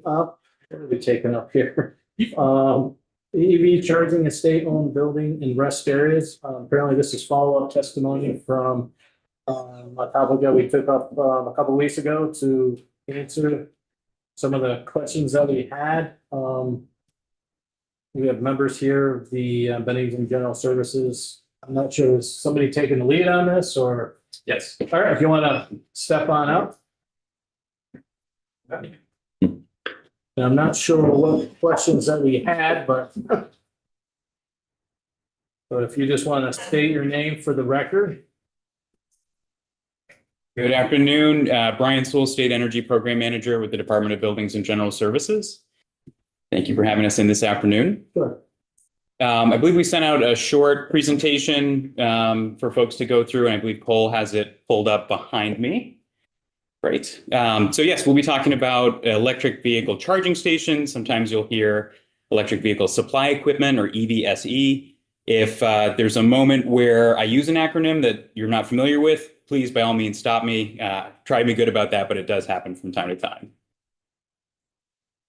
What are we taking up here? EV charging a state-owned building in rest areas. Apparently this is follow-up testimony from a topic that we took up a couple weeks ago to answer some of the questions that we had. We have members here of the Bennington General Services. I'm not sure, is somebody taking the lead on this or? Yes. All right, if you want to step on up. And I'm not sure what questions that we had, but if you just want to state your name for the record. Good afternoon, Brian Sewell, State Energy Program Manager with the Department of Buildings and General Services. Thank you for having us in this afternoon. Sure. I believe we sent out a short presentation for folks to go through, and I believe Cole has it pulled up behind me. Great. So yes, we'll be talking about electric vehicle charging stations. Sometimes you'll hear electric vehicle supply equipment or EVSE. If there's a moment where I use an acronym that you're not familiar with, please, by all means, stop me. Try to be good about that, but it does happen from time to time.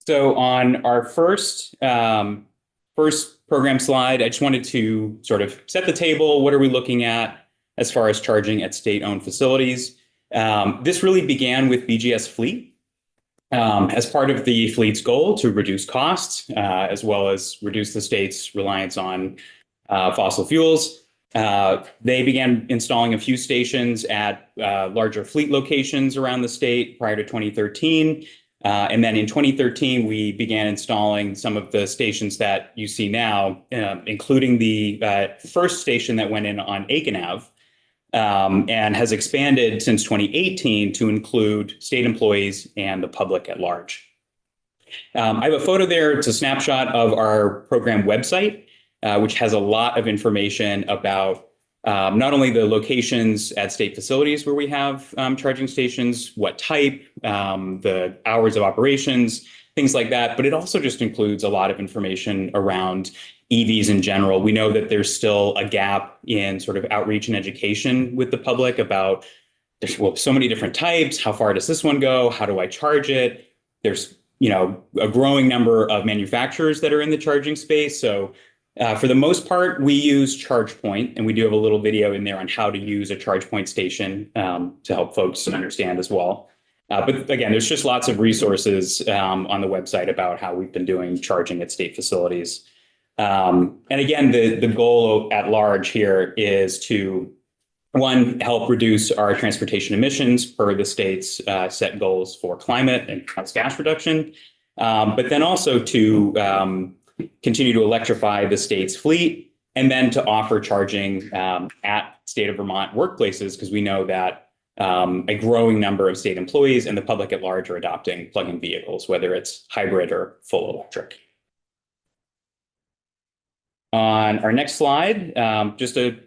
So on our first program slide, I just wanted to sort of set the table. What are we looking at as far as charging at state-owned facilities? This really began with BGS Fleet as part of the fleet's goal to reduce costs, as well as reduce the state's reliance on fossil fuels. They began installing a few stations at larger fleet locations around the state prior to 2013. And then in 2013, we began installing some of the stations that you see now, including the first station that went in on Aiken Ave, and has expanded since 2018 to include state employees and the public at large. I have a photo there. It's a snapshot of our program website, which has a lot of information about not only the locations at state facilities where we have charging stations, what type, the hours of operations, things like that, but it also just includes a lot of information around EVs in general. We know that there's still a gap in sort of outreach and education with the public about there's so many different types. How far does this one go? How do I charge it? There's, a growing number of manufacturers that are in the charging space. So for the most part, we use ChargePoint, and we do have a little video in there on how to use a ChargePoint station to help folks understand as well. But again, there's just lots of resources on the website about how we've been doing charging at state facilities. And again, the goal at large here is to, one, help reduce our transportation emissions per the state's set goals for climate and greenhouse gas reduction, but then also to continue to electrify the state's fleet, and then to offer charging at state of Vermont workplaces, because we know that a growing number of state employees and the public at large are adopting plug-in vehicles, whether it's hybrid or full electric. On our next slide, just a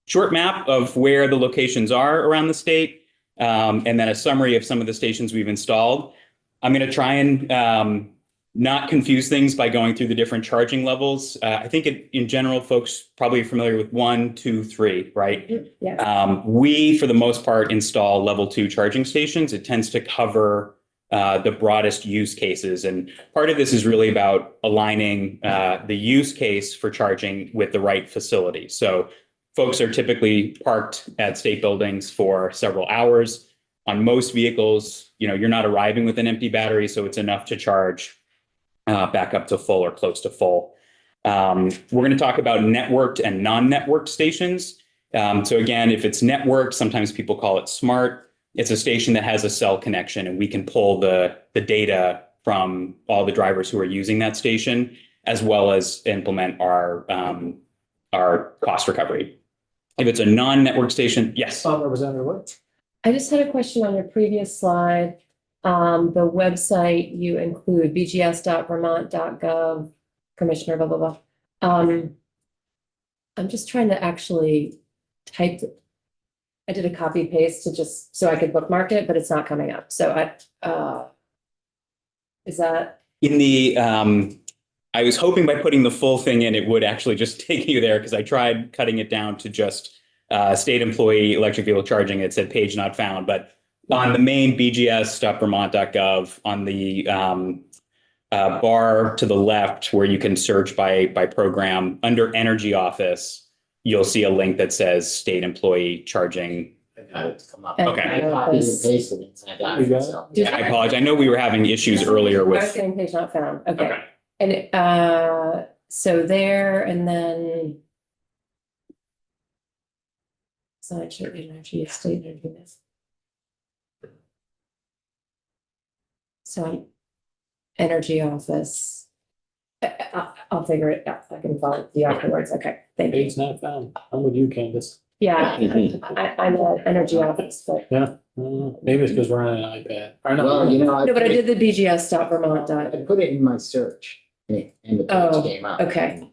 short map of where the locations are around the state, and then a summary of some of the stations we've installed. I'm going to try and not confuse things by going through the different charging levels. I think in general, folks probably are familiar with 1, 2, 3, right? Yeah. We, for the most part, install level 2 charging stations. It tends to cover the broadest use cases. And part of this is really about aligning the use case for charging with the right facility. So folks are typically parked at state buildings for several hours. On most vehicles, you're not arriving with an empty battery, so it's enough to charge back up to full or close to full. We're going to talk about networked and non-networked stations. So again, if it's networked, sometimes people call it smart. It's a station that has a cell connection, and we can pull the data from all the drivers who are using that station, as well as implement our cost recovery. If it's a non-network station, yes. Representative Wood. I just had a question on your previous slide. The website you include bgs.vermont.gov, Commissioner, blah, blah, blah. I'm just trying to actually type. I did a copy paste to just so I could bookmark it, but it's not coming up. So is that in the I was hoping by putting the full thing in, it would actually just take you there, because I tried cutting it down to just state employee electric vehicle charging. It said page not found, but On the main bgs.vermont.gov, on the bar to the left where you can search by program, under Energy Office, you'll see a link that says state employee charging. I got it to come up. Okay. I copied and pasted it, and I got You got it, it? so. Did- I apologize. I know we were having issues earlier I was with. getting page not found, okay. Okay. And so there and then. Side energy, state energy. So Energy Office. I'll figure it out. I can follow you afterwards. Okay, thank you. Page not found. I'm with you, Candace. Yeah, I'm at Energy Office, but Yeah, maybe it's because we're on an iPad. Or no, Well, you know, no, but I put did it- the BGS.Vermont. I put it in my search, and the Oh, page came up. Okay.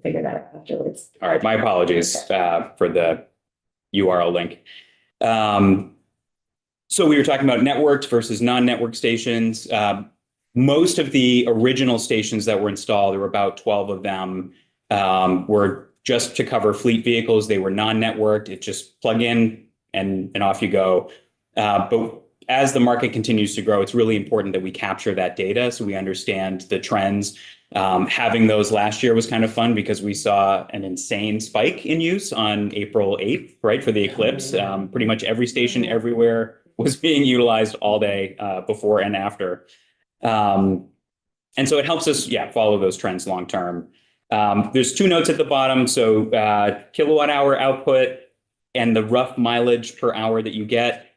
Figure that out afterwards. All right, my apologies for the URL link. So we were talking about networked versus non-network stations. Most of the original stations that were installed, there were about 12 of them, were just to cover fleet vehicles. They were non-networked. It just plug in and off you go. But as the market continues to grow, it's really important that we capture that data so we understand the trends. Having those last year was kind of fun because we saw an insane spike in use on April 8th, right, for the eclipse. Pretty much every station everywhere was being utilized all day before and after. And so it helps us, follow those trends long term. There's two notes at the bottom. So kilowatt hour output and the rough mileage per hour that you get.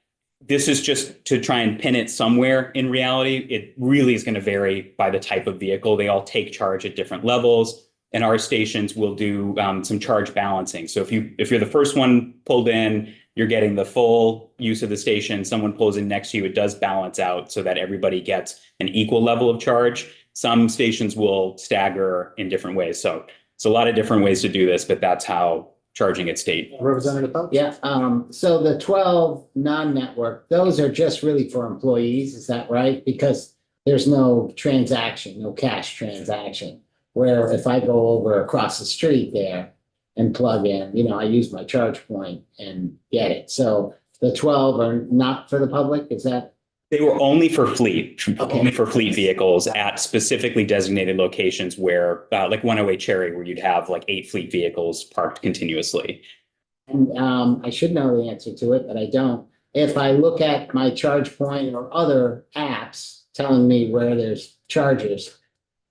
This is just to try and pin it somewhere in reality. It really is going to vary by the type of vehicle. They all take charge at different levels, and our stations will do some charge balancing. So if you're the first one pulled in, you're getting the full use of the station. Someone pulls in next to you, it does balance out so that everybody gets an equal level of charge. Some stations will stagger in different ways. So it's a lot of different ways to do this, but that's how charging at state. Representative Phelps? Yeah, so the 12 non-network, those are just really for employees, is that right? Because there's no transaction, no cash transaction. Where if I go over across the street there and plug in, I use my charge point and get it. So the 12 are not for the public, is that? They were only for fleet, Okay. only for fleet vehicles at specifically designated locations where, like 108 Cherry, where you'd have like 8 fleet vehicles parked continuously. And I should know the answer to it, but I don't. If I look at my charge point or other apps telling me where there's chargers,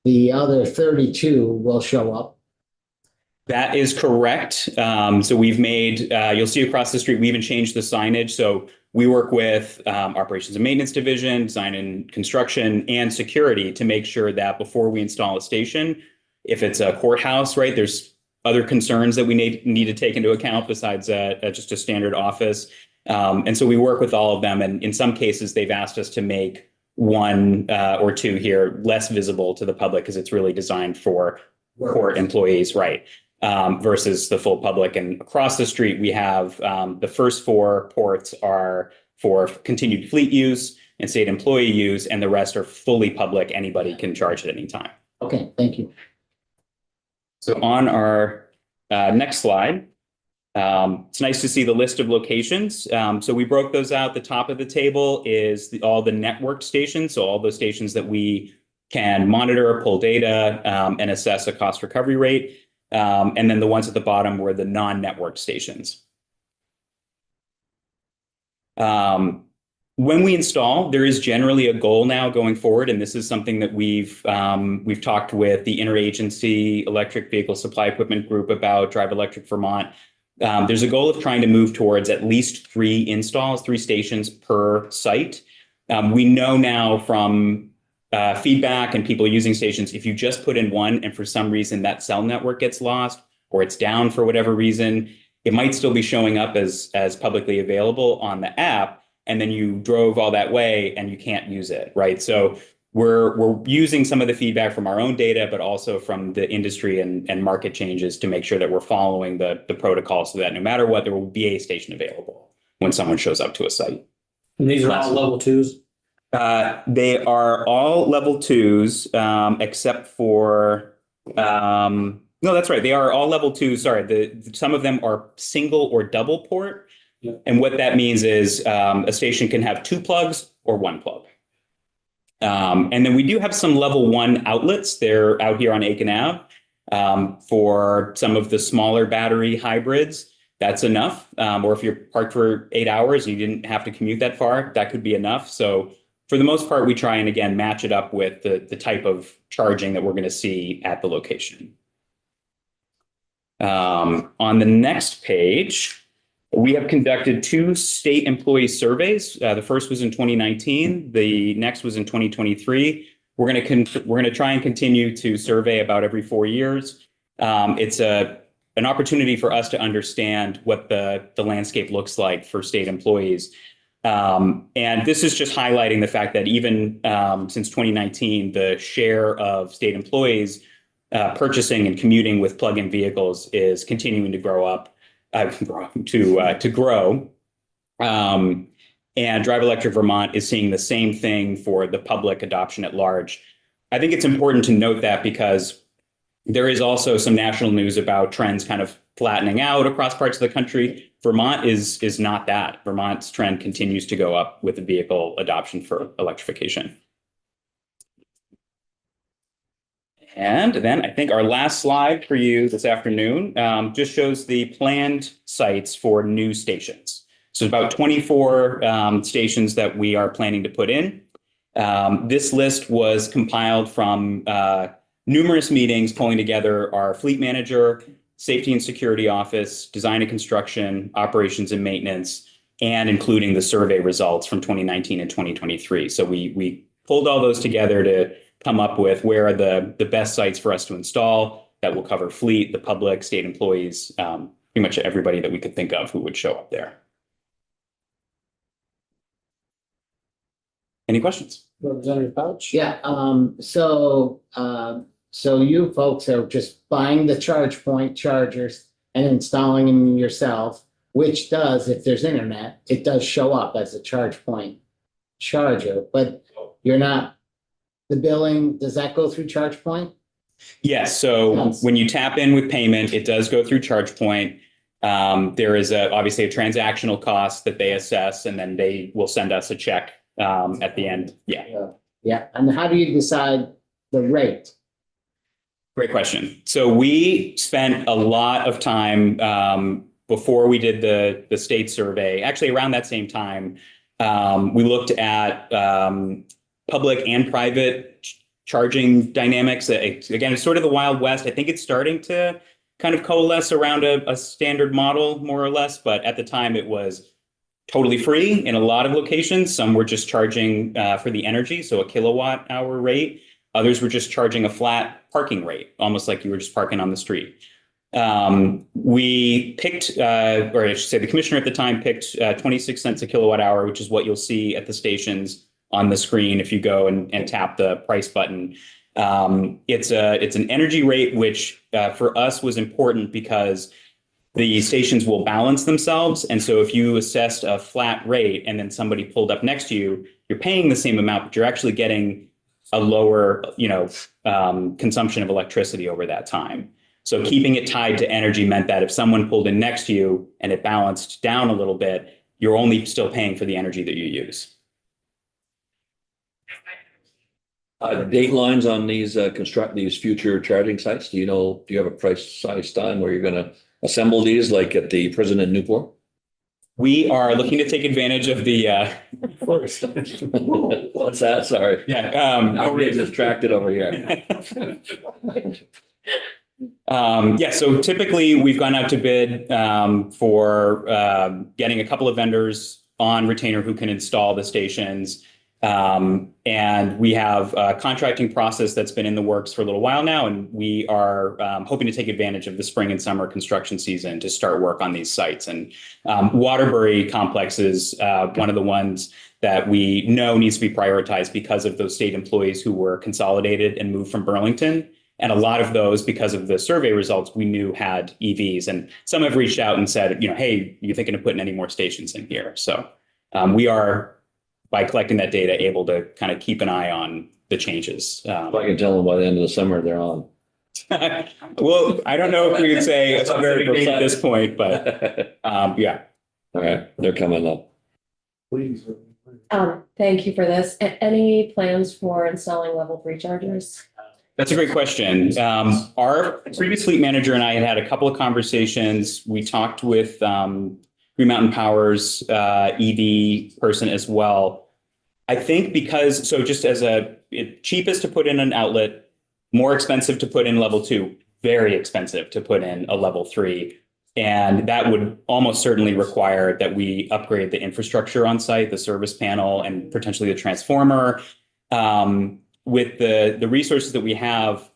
the other 32 will show up. That is correct. So we've made, you'll see across the street, we even changed the signage. So we work with operations and maintenance division, design and construction, and security to make sure that before we install a station, if it's a courthouse, right, there's other concerns that we need to take into account besides just a standard office. And so we work with all of them. And in some cases, they've asked us to make one or two here less visible to the public because it's really designed for court employees, right? Versus the full public. And across the street, we have the first 4 ports are for continued fleet use and state employee use, and the rest are fully public. Anybody can charge at any time. Okay, thank you. So on our next slide, it's nice to see the list of locations. So we broke those out. The top of the table is all the network stations. So all those stations that we can monitor, pull data, and assess a cost recovery rate. And then the ones at the bottom were the non-network stations. When we install, there is generally a goal now going forward, and this is something that we've talked with the Interagency Electric Vehicle Supply Equipment Group about, Drive Electric Vermont. There's a goal of trying to move towards at least 3 installs, 3 stations per site. We know now from feedback and people using stations, if you just put in one and for some reason that cell network gets lost or it's down for whatever reason, it might still be showing up as publicly available on the app. And then you drove all that way and you can't use it, right? So we're using some of the feedback from our own data, but also from the industry and market changes to make sure that we're following the protocol so that no matter what, there will be a station available when someone shows up to a site. And these are all level 2s? They are all level 2s, except for, No, that's right. They are all level 2. Sorry, some of them are single or double port. Yeah. And what that means is a station can have 2 plugs or 1 plug. And then we do have some level 1 outlets. They're out here on Aiken Ave for some of the smaller battery hybrids. That's enough. Or if you're parked for 8 hours, you didn't have to commute that far, that could be enough. So for the most part, we try and again match it up with the type of charging that we're going to see at the location. On the next page, we have conducted 2 state employee surveys. The first was in 2019. The next was in 2023. We're going to try and continue to survey about every 4 years. It's an opportunity for us to understand what the landscape looks like for state employees. And this is just highlighting the fact that even since 2019, the share of state employees purchasing and commuting with plug-in vehicles is continuing to grow. And Drive Electric Vermont is seeing the same thing for the public adoption at large. I think it's important to note that because there is also some national news about trends kind of flattening out across parts of the country. Vermont is not that. Vermont's trend continues to go up with the vehicle adoption for electrification. And then I think our last slide for you this afternoon just shows the planned sites for new stations. So about 24 stations that we are planning to put in. This list was compiled from numerous meetings pulling together our fleet manager, safety and security office, design and construction, operations and maintenance, and including the survey results from 2019 and 2023. So we pulled all those together to come up with where are the best sites for us to install that will cover fleet, the public, state employees, pretty much everybody that we could think of who would show up there. Any questions? Representative Pouch? Yeah, so you folks are just buying the charge point chargers and installing them yourself, which does, if there's internet, it does show up as a charge point charger, but you're not, the billing, does that go through charge point? Yes. So Yes. when you tap in with payment, it does go through ChargePoint. There is obviously a transactional cost that they assess, and then they will send us a check at the end. Yeah. Yeah, and how do you decide the rate? Great question. So we spent a lot of time before we did the state survey, actually around that same time, we looked at public and private charging dynamics. Again, it's sort of the Wild West. I think it's starting to kind of coalesce around a standard model, more or less. But at the time, it was totally free in a lot of locations. Some were just charging for the energy, so a kilowatt hour rate. Others were just charging a flat parking rate, almost like you were just parking on the street. We picked, or I should say the commissioner at the time picked 26 cents a kilowatt hour, which is what you'll see at the stations on the screen if you go and tap the price button. It's an energy rate, which for us was important because the stations will balance themselves. And so if you assessed a flat rate and then somebody pulled up next to you, you're paying the same amount, but you're actually getting a lower, consumption of electricity over that time. So keeping it tied to energy meant that if someone pulled in next to you and it balanced down a little bit, you're only still paying for the energy that you use. Date lines on these construct these future charging sites. Do you have a precise time where you're going to assemble these, like at the prison in Newport? We are looking to take advantage of the What's that? Sorry. yeah. I'm getting distracted over here. So typically we've gone out to bid for getting a couple of vendors on retainer who can install the stations. And we have a contracting process that's been in the works for a little while now, and we are hoping to take advantage of the spring and summer construction season to start work on these sites. And Waterbury Complex is one of the ones that we know needs to be prioritized because of those state employees who were consolidated and moved from Burlington. And a lot of those, because of the survey results, we knew had EVs. And some have reached out and said, hey, you thinking of putting any more stations in here? So we are, by collecting that data, able to kind of keep an eye on the changes. If I can tell them by the end of the summer they're on. Well, I don't know if we would say a specific date at this point, but yeah. All right, they're coming up. Please. Thank you for this. Any plans for installing level 3 chargers? That's a great question. Our previous fleet manager and I had a couple of conversations. We talked with Green Mountain Power's EV person as well. I think because, so just as cheapest to put in an outlet, more expensive to put in level 2, very expensive to put in a level 3. And that would almost certainly require that we upgrade the infrastructure on site, the service panel, and potentially the transformer. With the resources that we have,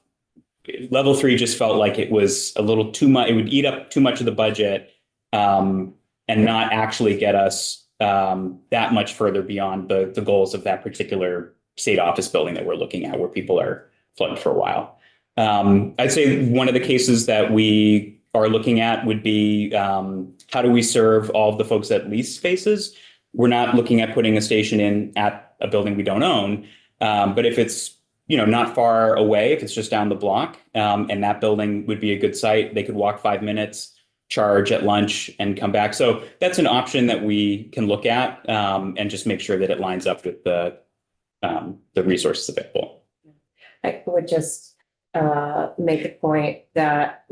level 3 just felt like it was a little too much. It would eat up too much of the budget and not actually get us that much further beyond the goals of that particular state office building that we're looking at, where people are flooded for a while. I'd say one of the cases that we are looking at would be how do we serve all of the folks that lease spaces? We're not looking at putting a station in at a building we don't own. But if it's, not far away, if it's just down the block, and that building would be a good site, they could walk 5 minutes, charge at lunch and come back. So that's an option that we can look at and just make sure that it lines up with the resources available. I would just make a point that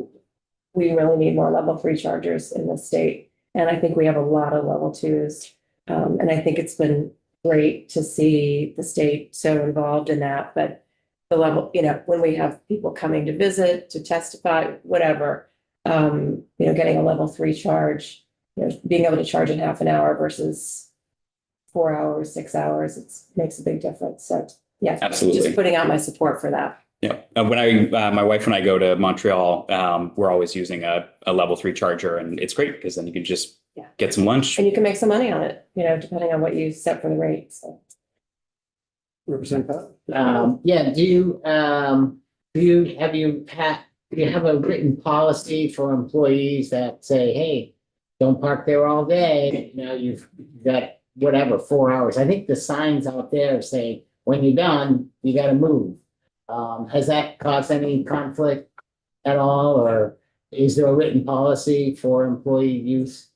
we really need more level 3 chargers in the state. And I think we have a lot of level 2s. And I think it's been great to see the state so involved in that. But the level, when we have people coming to visit, to testify, whatever, getting a level 3 charge, being able to charge in half an hour versus 4 hours, 6 hours, it makes a big difference. So yeah, Absolutely. Just putting out my support for that. Yeah. When my wife and I go to Montreal, we're always using a level 3 charger, and it's great because then you can just get some lunch. And you can make some money on it, depending on what you set for the rate. So. Representative Pat? Yeah, do you have a written policy for employees that say, hey, don't park there all day, you've got whatever, 4 hours. I think the signs out there say, when you're done, you gotta move. Has that caused any conflict at all, or is there a written policy for employee use?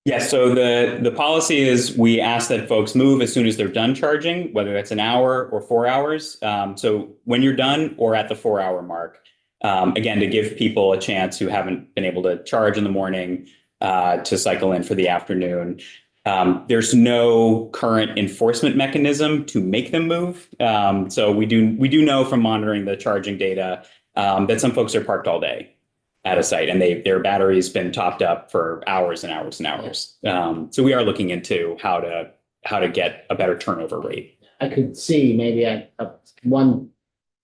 Yes. So the policy is we ask that folks move as soon as they're done charging, whether that's an hour or 4 hours. So when you're done or at the 4 hour mark, again, to give people a chance who haven't been able to charge in the morning to cycle in for the afternoon. There's no current enforcement mechanism to make them move. So we do know from monitoring the charging data that some folks are parked all day at a site, and their battery's been topped up for hours and hours and hours. So we are looking into how to get a better turnover rate. I could see maybe at one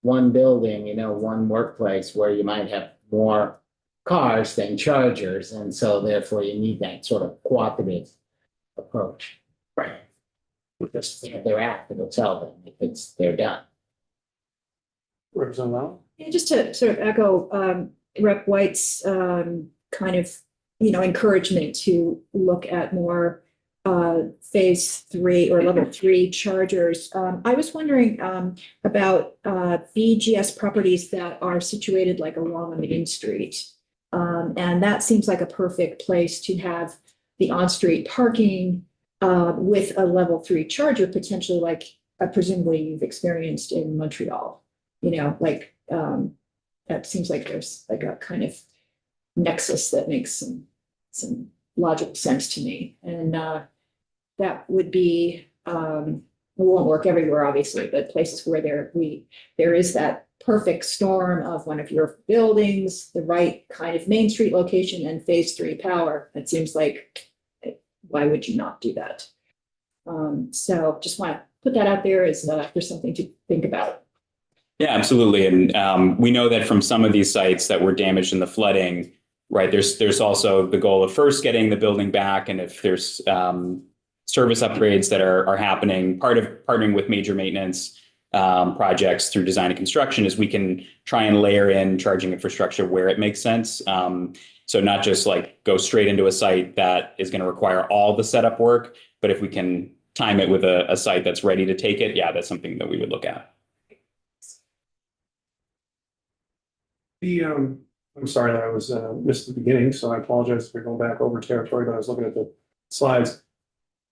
building, one workplace where you might have more cars than chargers, and so therefore you need that sort of cooperative approach. Right. Because if they're apt, it'll tell them if they're done. Representative Allen? Yeah, just to sort of echo Rep. White's kind of, encouragement to look at more phase 3 or level 3 chargers. I was wondering about BGS properties that are situated like along a main street. And that seems like a perfect place to have the on-street parking with a level 3 charger, potentially like presumably you've experienced in Montreal. That seems like there's like a kind of nexus that makes some logical sense to me. And that would be, it won't work everywhere, obviously, but places where there is that perfect storm of one of your buildings, the right kind of main street location, and phase 3 power. It seems like, why would you not do that? So just want to put that out there as for something to think about. Yeah, absolutely. And we know that from some of these sites that were damaged in the flooding, right, there's also the goal of first getting the building back. And if there's service upgrades that are happening, part of partnering with major maintenance projects through design and construction is we can try and layer in charging infrastructure where it makes sense. So not just like go straight into a site that is going to require all the setup work, but if we can time it with a site that's ready to take it, yeah, that's something that we would look at. I'm sorry that I was, missed the beginning, so I apologize for going back over territory, but I was looking at the slides.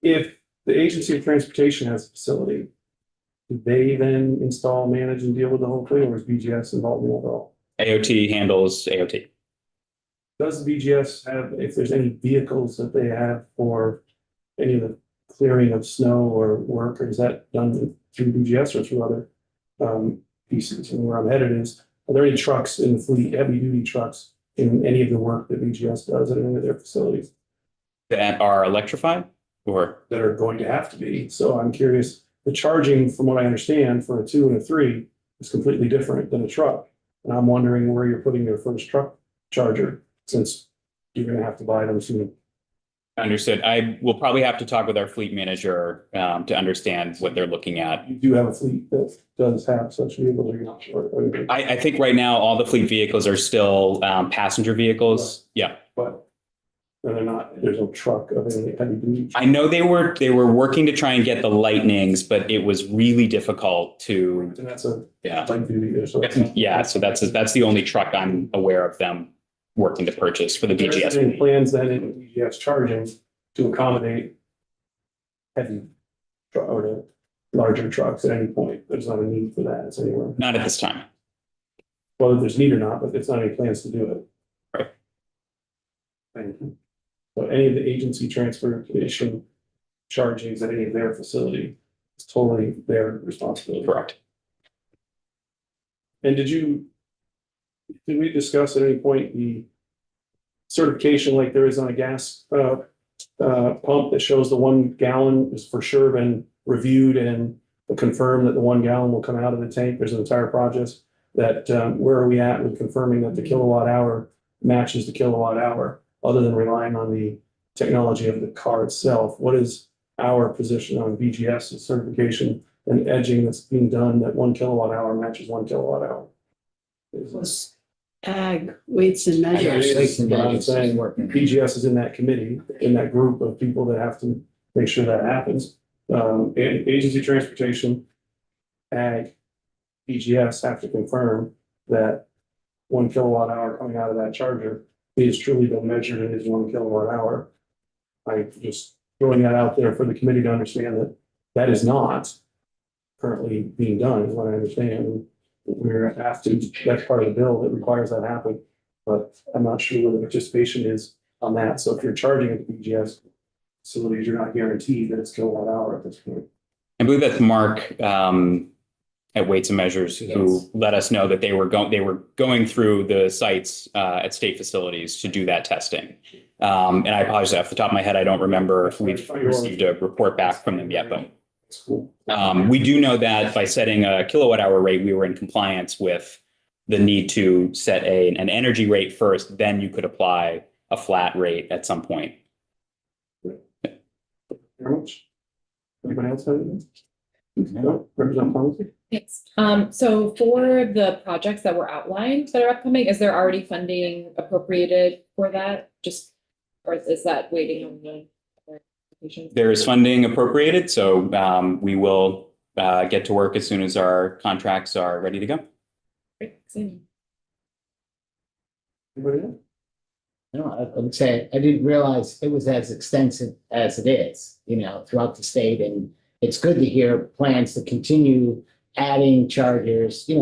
If the Agency of Transportation has a facility, do they then install, manage, and deal with the whole thing, or is BGS involved in it at all? AOT handles AOT. Does the BGS have, if there's any vehicles that they have for any of the clearing of snow or work, or is that done through BGS or through other pieces? And where I'm headed is, are there any trucks in the fleet, heavy duty trucks, in any of the work that BGS does at any of their facilities That are electrified or that are going to have to be? So I'm curious, the charging, from what I understand, for a 2 and a 3 is completely different than a truck. And I'm wondering where you're putting your first truck charger, since you're gonna have to buy them soon. understood. I will probably have to talk with our fleet manager to understand what they're looking at. You do have a fleet that does have such vehicles, or you're not sure? I think right now all the fleet vehicles are still passenger vehicles. Yeah. But they're not, there's no truck of any heavy duty. I know they were working to try and get the Lightnings, but it was really difficult to, And that's a yeah. light duty there, so. Yeah, so that's the only truck I'm aware of them working to purchase for the There's BGS. any plans then in BGS charging to accommodate heavy or the larger trucks at any point? There's not a need for that, it's anywhere. Not at this time. Whether there's need or not, but it's not any plans to do it. Right. Thank you. So any of the agency transportation chargings at any of their facility, it's totally their responsibility. Correct. And did we discuss at any point the certification like there is on a gas pump that shows the 1 gallon is for sure been reviewed and confirmed that the 1 gallon will come out of the tank? There's an entire process that, where are we at with confirming that the kilowatt hour matches the kilowatt hour, other than relying on the technology of the car itself? What is our position on BGS certification and edging that's being done that 1 kilowatt hour matches 1 kilowatt hour? Was ag weights and Yeah, measures. that's what I'm saying. Working. BGS is in that committee, in that group of people that have to make sure that happens. And agency transportation, ag, BGS have to confirm that 1 kilowatt hour coming out of that charger is truly been measured and is 1 kilowatt hour. I'm just throwing that out there for the committee to understand that that is not currently being done, is what I understand. We're after, that's part of the bill that requires that happen, but I'm not sure where the participation is on that. So if you're charging at the BGS facilities, you're not guaranteed that it's kilowatt hour at this point. I believe that's Mark at Weights and Measures who Yes. let us know that they were going through the sites at state facilities to do that testing. And I apologize, off the top of my head, I don't remember if we've received a report back from them yet, but It's cool. we do know that by setting a kilowatt hour rate, we were in compliance with the need to set an energy rate first, then you could apply a flat rate at some point. Very much. Anybody else have anything? No, Representative Thompson? Thanks. So for the projects that were outlined that are upcoming, is there already funding appropriated for that? Just, or is that waiting on the other applications? There is funding appropriated, so we will get to work as soon as our contracts are ready to go. Great, exciting. Anybody else? No, I would say, I didn't realize it was as extensive as it is, throughout the state, and it's good to hear plans to continue adding chargers, and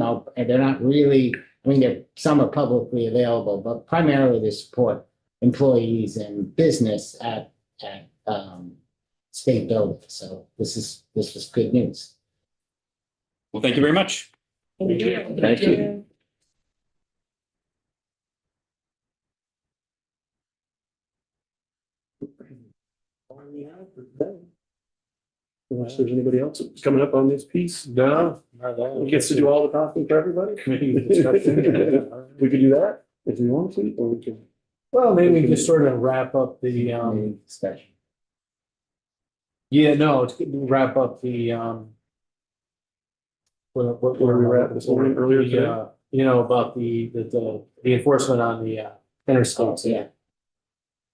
they're not really, some are publicly available, but primarily to support employees and business at state buildings. So this was good news. Well, thank you very much. Thank you. All we have for today. Unless there's anybody else that's coming up on this piece. No. Who gets to do all the talking for everybody? We could do that if we want to, or we can. Well, maybe we just sort of wrap up the, Discussion. yeah, no, it's good to wrap up the, Where we were at this morning, earlier today. About the enforcement on the interstates, Yeah.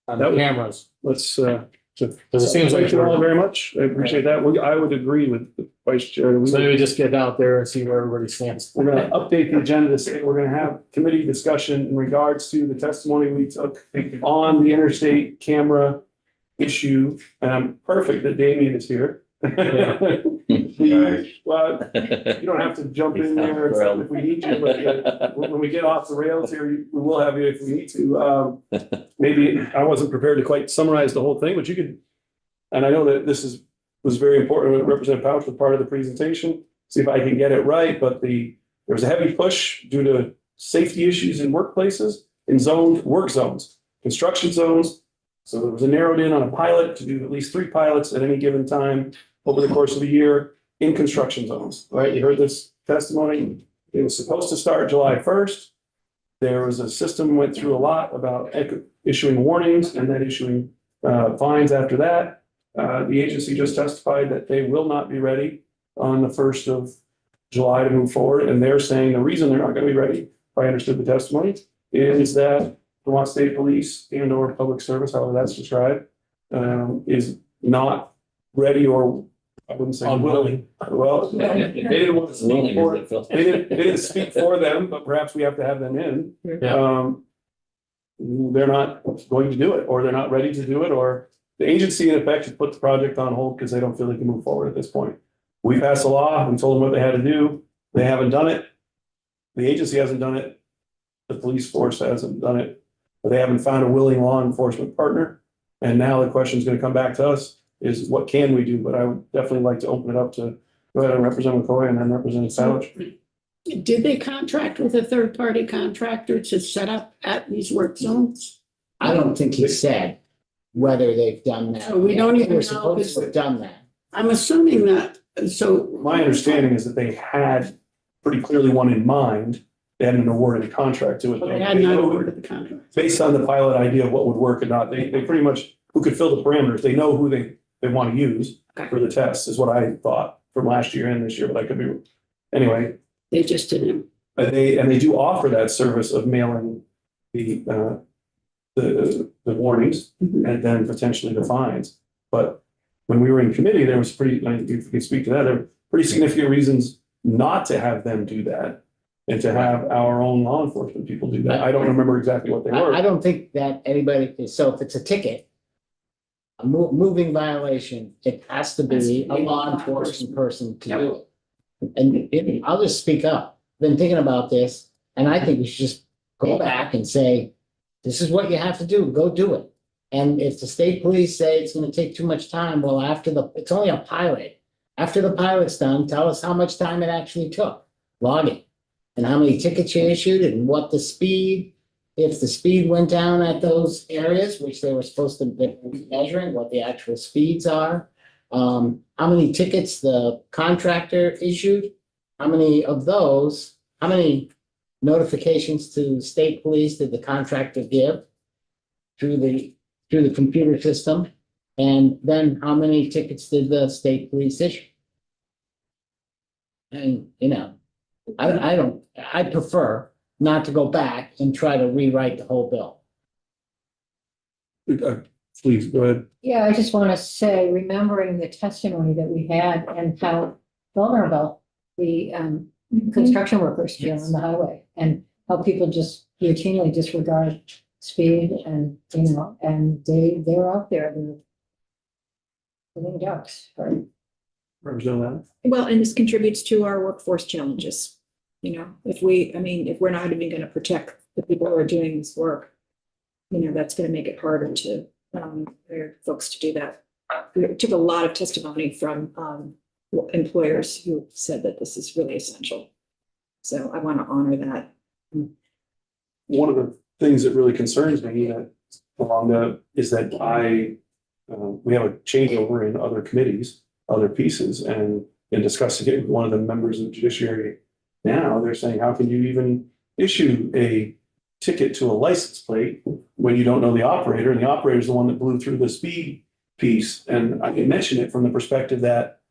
on That the was- cameras. Let's, Because it seems like thank you all we're, very much. I appreciate that. I would agree with Vice Chair. So maybe just get out there and see where everybody stands. We're gonna update the agenda to say we're gonna have committee discussion in regards to the testimony we took on the interstate camera issue. And I'm perfect that Damien is here. Well, you don't have to jump in there if we need to, but when we get off the rails here, we will have you if we need to. Maybe I wasn't prepared to quite summarize the whole thing, but you could, and I know that was very important. Representative Pouch was part of the presentation. See if I can get it right, but there was a heavy push due to safety issues in workplaces, in work zones, construction zones. So there was a narrowed in on a pilot to do at least 3 pilots at any given time over the course of a year in construction zones, right? You heard this testimony. It was supposed to start July 1st. There was a system went through a lot about issuing warnings and then issuing fines after that. The agency just testified that they will not be ready on the 1st of July to move forward. And they're saying the reason they're not going to be ready, if I understood the testimony, is that Vermont State Police and or public service, however that's described, is not ready, or I wouldn't say willing. Well, they didn't want to speak for it. They didn't speak for them, but perhaps we have to have them in. Yeah. They're not going to do it, or they're not ready to do it, or the agency in effect has put the project on hold because they don't feel they can move forward at this point. We passed a law and told them what they had to do. They haven't done it. The agency hasn't done it. The police force hasn't done it. But they haven't found a willing law enforcement partner. And now the question is going to come back to us is what can we do? But I would definitely like to open it up to go ahead and Representative McCoy and then Representative Savage. Did they contract with a third-party contractor to set up at these work zones? I don't think he said whether they've done that. So we don't They even were know supposed to have done that. I'm assuming that, so. My understanding is that they had pretty clearly one in mind. They hadn't awarded a contract to it. They had not awarded the contract. Based on the pilot idea of what would work and not, they pretty much, who could fill the parameters, they know who they want to use for the tests, is what I thought from last year and this year, but I could be, anyway. They just didn't. They do offer that service of mailing the warnings and then potentially the fines. But when we were in committee, there was pretty, if you can speak to that, there were pretty significant reasons not to have them do that and to have our own law enforcement people do that. I don't remember exactly what they were. I don't think that anybody, so if it's a ticket, a moving violation, it has to be a law enforcement person to do it. And I'll just speak up. Been thinking about this, and I think we should just go back and say, this is what you have to do, go do it. And if the state police say it's gonna take too much time, well, it's only a pilot. After the pilot's done, tell us how much time it actually took, log it. And how many tickets you issued and what the speed, if the speed went down at those areas, which they were supposed to be measuring, what the actual speeds are. How many tickets the contractor issued, how many of those, how many notifications to state police did the contractor give through the computer system? And then how many tickets did the state police issue? And, I prefer not to go back and try to rewrite the whole bill. Please, go ahead. Yeah, I just want to say, remembering the testimony that we had and how vulnerable the construction workers feel on the highway and how people just routinely disregard speed and, and they're out there, they're living ducks, right? Representative. Well, and this contributes to our workforce challenges. If we're not even going to protect the people who are doing this work, that's going to make it harder to for folks to do that. We took a lot of testimony from employers who said that this is really essential. So I want to honor that. One of the things that really concerns me is that we have a changeover in other committees, other pieces, and in discussing it with one of the members of the judiciary now, they're saying, how can you even issue a ticket to a license plate when you don't know the operator, and the operator is the one that blew through the speed piece? And I can mention it from the perspective that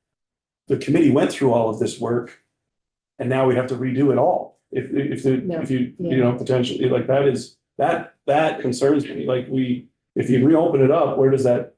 the committee went through all of this work, and now we have to redo it all. If you potentially, like, that concerns me. Like, if you reopen it up, where does that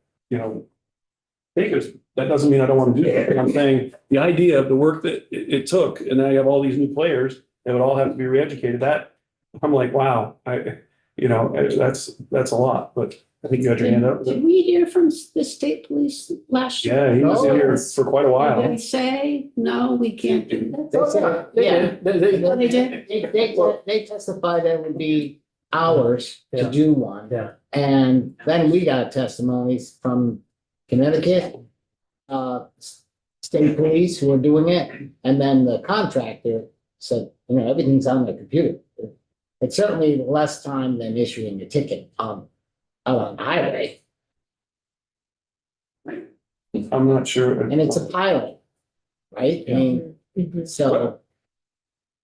take us? that doesn't mean I don't want to do it. I'm saying the idea of the work that it took, and now you have all these new players that would all have to be reeducated, that, I'm like, wow, that's a lot, but I think you had your hand up. Did we hear from the state police last year? Yeah, he was Oh, here yes. for quite a Did while. they say, no, we can't do that? They said, yeah, They did? they testified there would be hours to Yeah. do one. Yeah. And then we got testimonies from Connecticut, state police who were doing it, and then the contractor said, everything's on the computer. It's certainly less time than issuing a ticket out on the highway, I'm not sure. and it's a pilot, right? I mean, Mhm. so,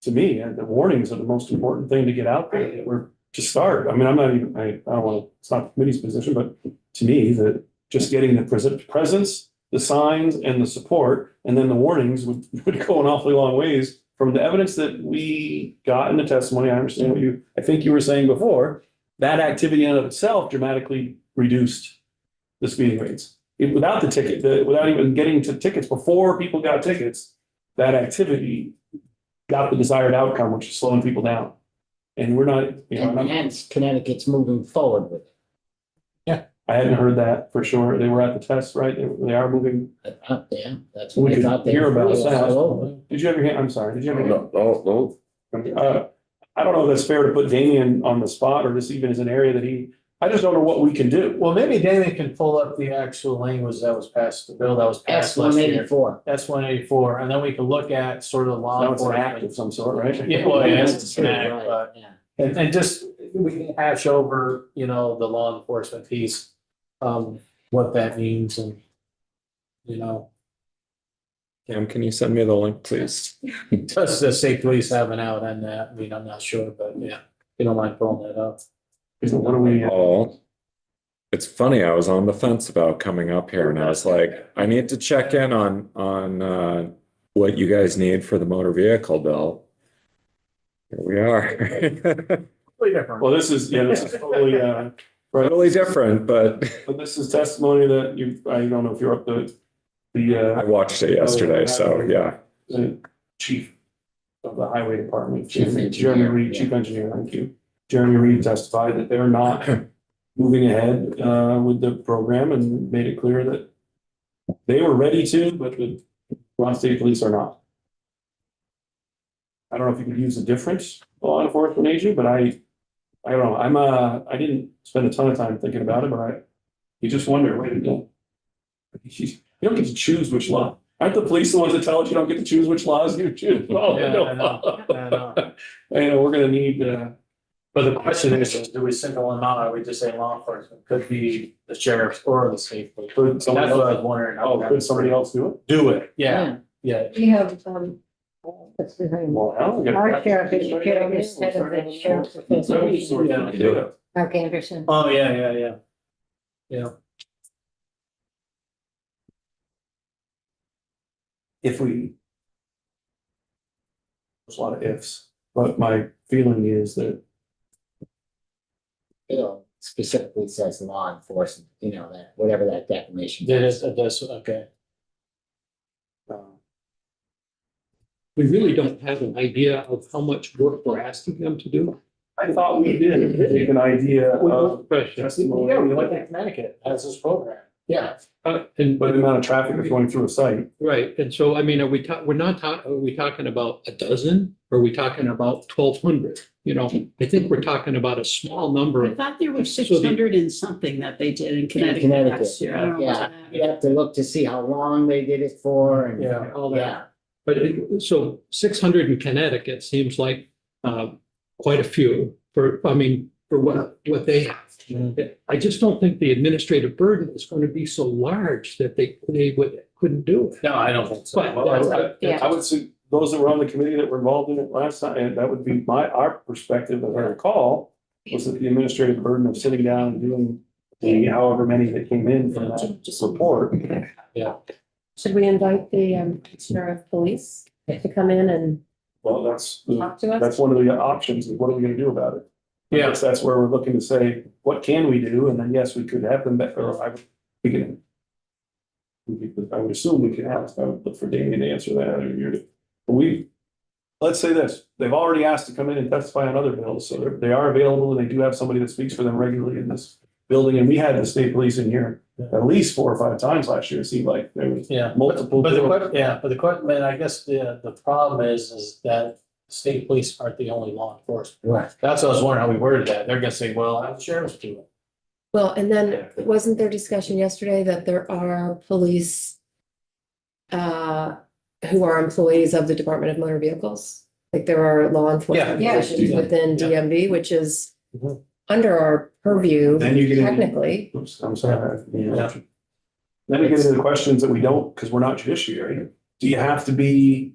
To me, the warnings are the most important thing to get out there, or to start. I mean, I'm not even, I don't want to, it's not the committee's position, but to me, that just getting the presence, the signs and the support, and then the warnings would go an awfully long ways. From the evidence that we got in the testimony, I understand what I think you were saying before, that activity in and of itself dramatically reduced the speeding rates. Without the ticket, without even getting to tickets, before people got tickets, that activity got the desired outcome, which is slowing people down. And we're not, and hence Connecticut's moving forward with it. I hadn't heard that for sure. They were at the test, right? They are moving. Yeah, that's We what I could thought. hear about that. that. Did you have your hand? I'm sorry. Did you have your hand? No. I don't know if that's fair to put Damien on the spot, or this even is an area that I just don't know what we can do. Well, maybe Damien can pull up the actual language that was passed, the bill that was S passed one last year. eighty-four. S 184, and then we can look at sort of law Now it's an act of enforcement. some sort, right? Yeah, well, yes, it's an act, Right, but, yeah. and just, we can hash over, the law enforcement piece. What that means and, Cam, can you send me the link, please? does the state police have an out on that? I mean, I'm not sure, but yeah, if you don't mind pulling that up. What do we? Oh, it's funny, I was on the fence about coming up here and I was like, I need to check in on what you guys need for the motor vehicle bill. Here we are. Totally different. Well, this is totally, right. Totally different, but But this is testimony that I don't know if you're up to I watched it yesterday, so yeah. the chief of the highway department, Chief Jeremy engineer, Reed, yeah. chief engineer, thank you. Jeremy Reed testified that they're not moving ahead with the program, and made it clear that they were ready to, but the Vermont State Police are not. I don't know if you could use a different law enforcement agent, but I don't know, I didn't spend a ton of time thinking about it, but you just wonder, wait a minute. You don't get to choose which law. Aren't the police the ones that tell us you don't get to choose which laws you choose? Oh, Yeah, I know. We're gonna need, But the question is, do we single them out, or we just say law enforcement, could be the sheriff or the state police? could That's somebody what I was else, wondering. could somebody else do it? Do it, yeah, yeah. We have, what's his name? Well, hell, we gotta- Our sheriff is head of the sheriff's association, Yeah. Mark Anderson. Oh, yeah. Yeah, If we. There's a lot of ifs, but my feeling is that Bill specifically says law enforcement, that, whatever that definition. it is, okay. We really don't have an idea of how much work we're asking them to do. I thought we did take an idea of testimony. Yeah, we like that Connecticut has this program. Yeah, And, But the amount of traffic that's going through a site. right, and so, I mean, are we talking about a dozen? Or are we talking about 1,200? I think we're talking about a small number. I thought there was So the- 600 and something that they did in Connecticut Connecticut, last year. I don't know what's yeah, that. you have to look to see how long they did it for and. Yeah. All that. Yeah, But so 600 in Connecticut seems like quite a few for what they have. I just don't think the administrative burden is going to be so large that they couldn't do it. No, I don't think so. But- Well, Yeah. I would say those that were on the committee that were involved in it last time, and that would be our perspective, as I recall, was that the administrative burden of sitting down and doing however many that came in from that report. Should we invite the commissioner of police to come in and Well, that's talk to us? one of the options, is what are we gonna do about it? Yeah. That's where we're looking to say, what can we do? And then, yes, we could have them, we can. I would assume we could ask, I would look for Damien to answer that, let's say this, they've already asked to come in and testify on other bills, so they are available, and they do have somebody that speaks for them regularly in this building, and we had the state police in here at least 4 or 5 times last year, it seemed like there was Yeah. multiple. But the question, I guess the problem is that state police aren't the only law enforcement. Right. That's what I was wondering how we worded that. They're gonna say, well, I'm sheriff's doing. Well, and then wasn't there discussion yesterday that there are police who are employees of the Department of Motor Vehicles? Like there are law enforcement Yeah. positions within Yeah. DMV, which is Mhm. under our purview Then you get into- technically. Oops, I'm sorry. Yeah. Then we get into the questions that we don't, because we're not judiciary. Do you have to be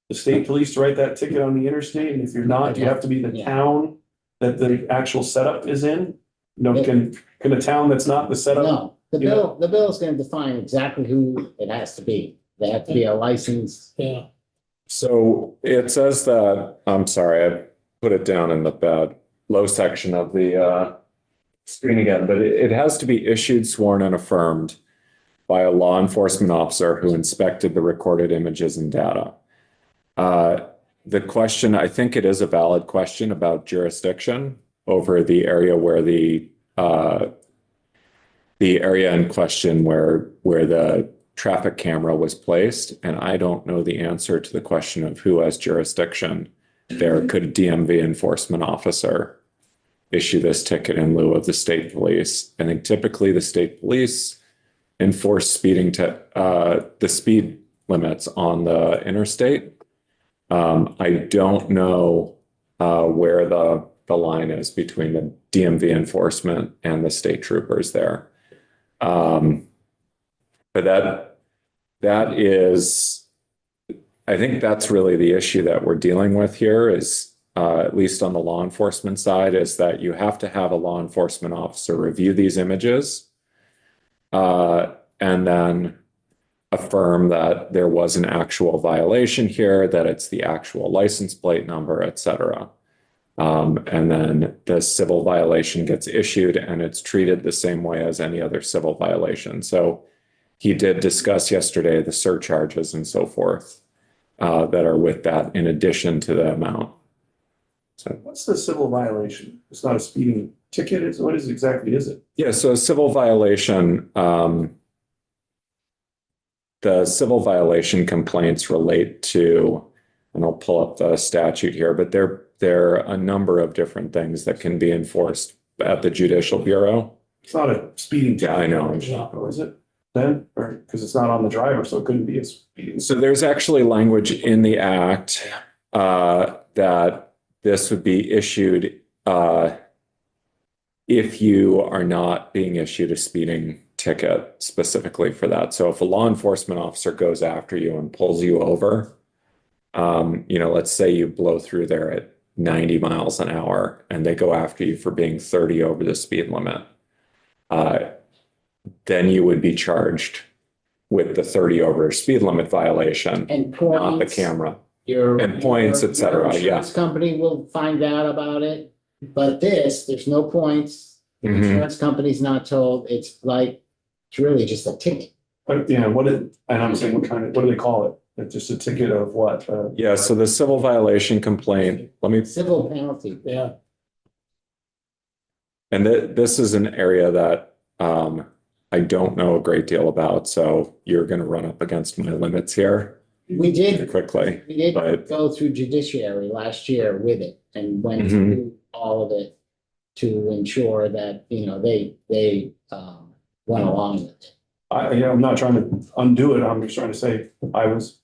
the state police to write that ticket on the interstate? And if you're not, do you have to be the Yeah. town that the actual setup is in? No, can a town that's not the setup? No, the bill is gonna define exactly who it has to be. They have to be a licensed. Yeah. So it says that, I'm sorry, I put it down in the bad low section of the screen again, but it has to be issued, sworn, and affirmed by a law enforcement officer who inspected the recorded images and data. The question, I think it is a valid question about jurisdiction over the area where the area in question where the traffic camera was placed, and I don't know the answer to the question of who has jurisdiction. There could a DMV enforcement officer issue this ticket in lieu of the state police. I think typically the state police enforce the speed limits on the interstate. I don't know where the line is between the DMV enforcement and the state troopers there. But that is, I think that's really the issue that we're dealing with here is, at least on the law enforcement side, is that you have to have a law enforcement officer review these images and then affirm that there was an actual violation here, that it's the actual license plate number, et cetera. And then the civil violation gets issued and it's treated the same way as any other civil violation. So he did discuss yesterday the surcharges and so forth that are with that in addition to the amount. So What's the civil violation? It's not a speeding ticket, what is it? yeah, so a civil violation, the civil violation complaints relate to, and I'll pull up the statute here, but there are a number of different things that can be enforced at the Judicial Bureau. It's not a speeding ticket. Yeah, I know. Oh, is it then? Or, because it's not on the driver, so it couldn't be a speeding. So there's actually language in the act that this would be issued if you are not being issued a speeding ticket specifically for that. So if a law enforcement officer goes after you and pulls you over, let's say you blow through there at 90 miles an hour and they go after you for being 30 over the speed limit, then you would be charged with the 30 over speed limit violation, And not the points. camera. Your. And points, your- et cetera, your yeah. insurance company will find out about it, but there's no points. The Mhm. insurance company's not told, it's really just a ticket. But yeah, and I'm saying, what do they call it? It's just a ticket of what? Yeah, so the civil violation complaint, Civil penalty. Yeah. and this is an area that I don't know a great deal about, so you're going to run up against my limits here We did quickly. but- go through judiciary last year with it and went Mhm. through all of it to ensure that, they went along with it. I'm not trying to undo it, I'm just trying to say, I was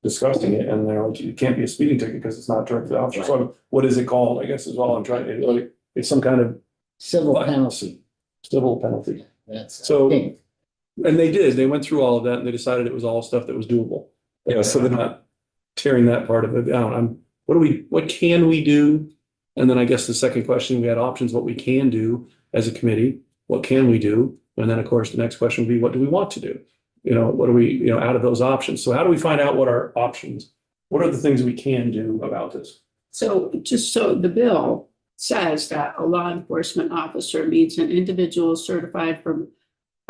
discussing it, and they're like, it can't be a speeding ticket because it's not directed at officer. So what is it called, I guess is all I'm trying to, it's some kind of Civil Right. penalty, civil penalty. that's. So- I think. And they went through all of that, and they decided it was all stuff that was doable. Yeah, so they're not tearing that part of it down. What can we do? And then I guess the second question, we had options, what we can do as a committee, what can we do? And then, of course, the next question would be, what do we want to do? What do we, out of those options? So how do we find out what our options, what are the things we can do about this? So just so the bill says that a law enforcement officer means an individual certified from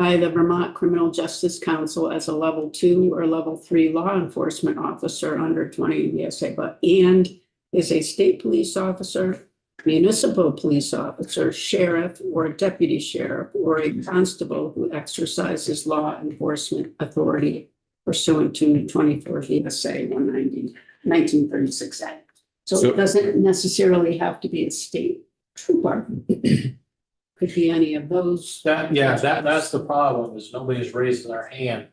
by the Vermont Criminal Justice Council as a level 2 or level 3 law enforcement officer under 20 VSA, but and is a state police officer, municipal police officer, sheriff, or deputy sheriff, or a constable who exercises law enforcement authority pursuant to 24 VSA 190, 1936 Act. So So- it doesn't necessarily have to be a state trooper. Could be any of those. That's the problem, is nobody's raising their hand.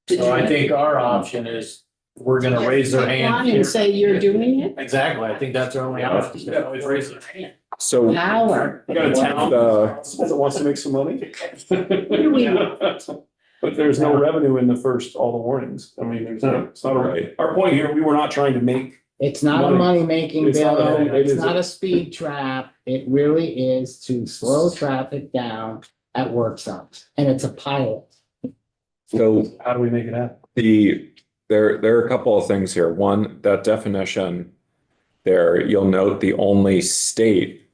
So I think our option is, we're gonna raise their hand here. And say you're doing it? Exactly, I think that's our only option, they always raise their hand. So Power. You got a town that wants to make some money. But there's no revenue in the first, all the warnings. I mean, it's not Right. our point here, we were not trying to make, It's not a money-making It's not bill, a- it it's is not a- a speed trap, it really is to slow traffic down at work zones, and it's a pilot. so how do we make it happen? there are a couple of things here. One, that definition there, you'll note the only state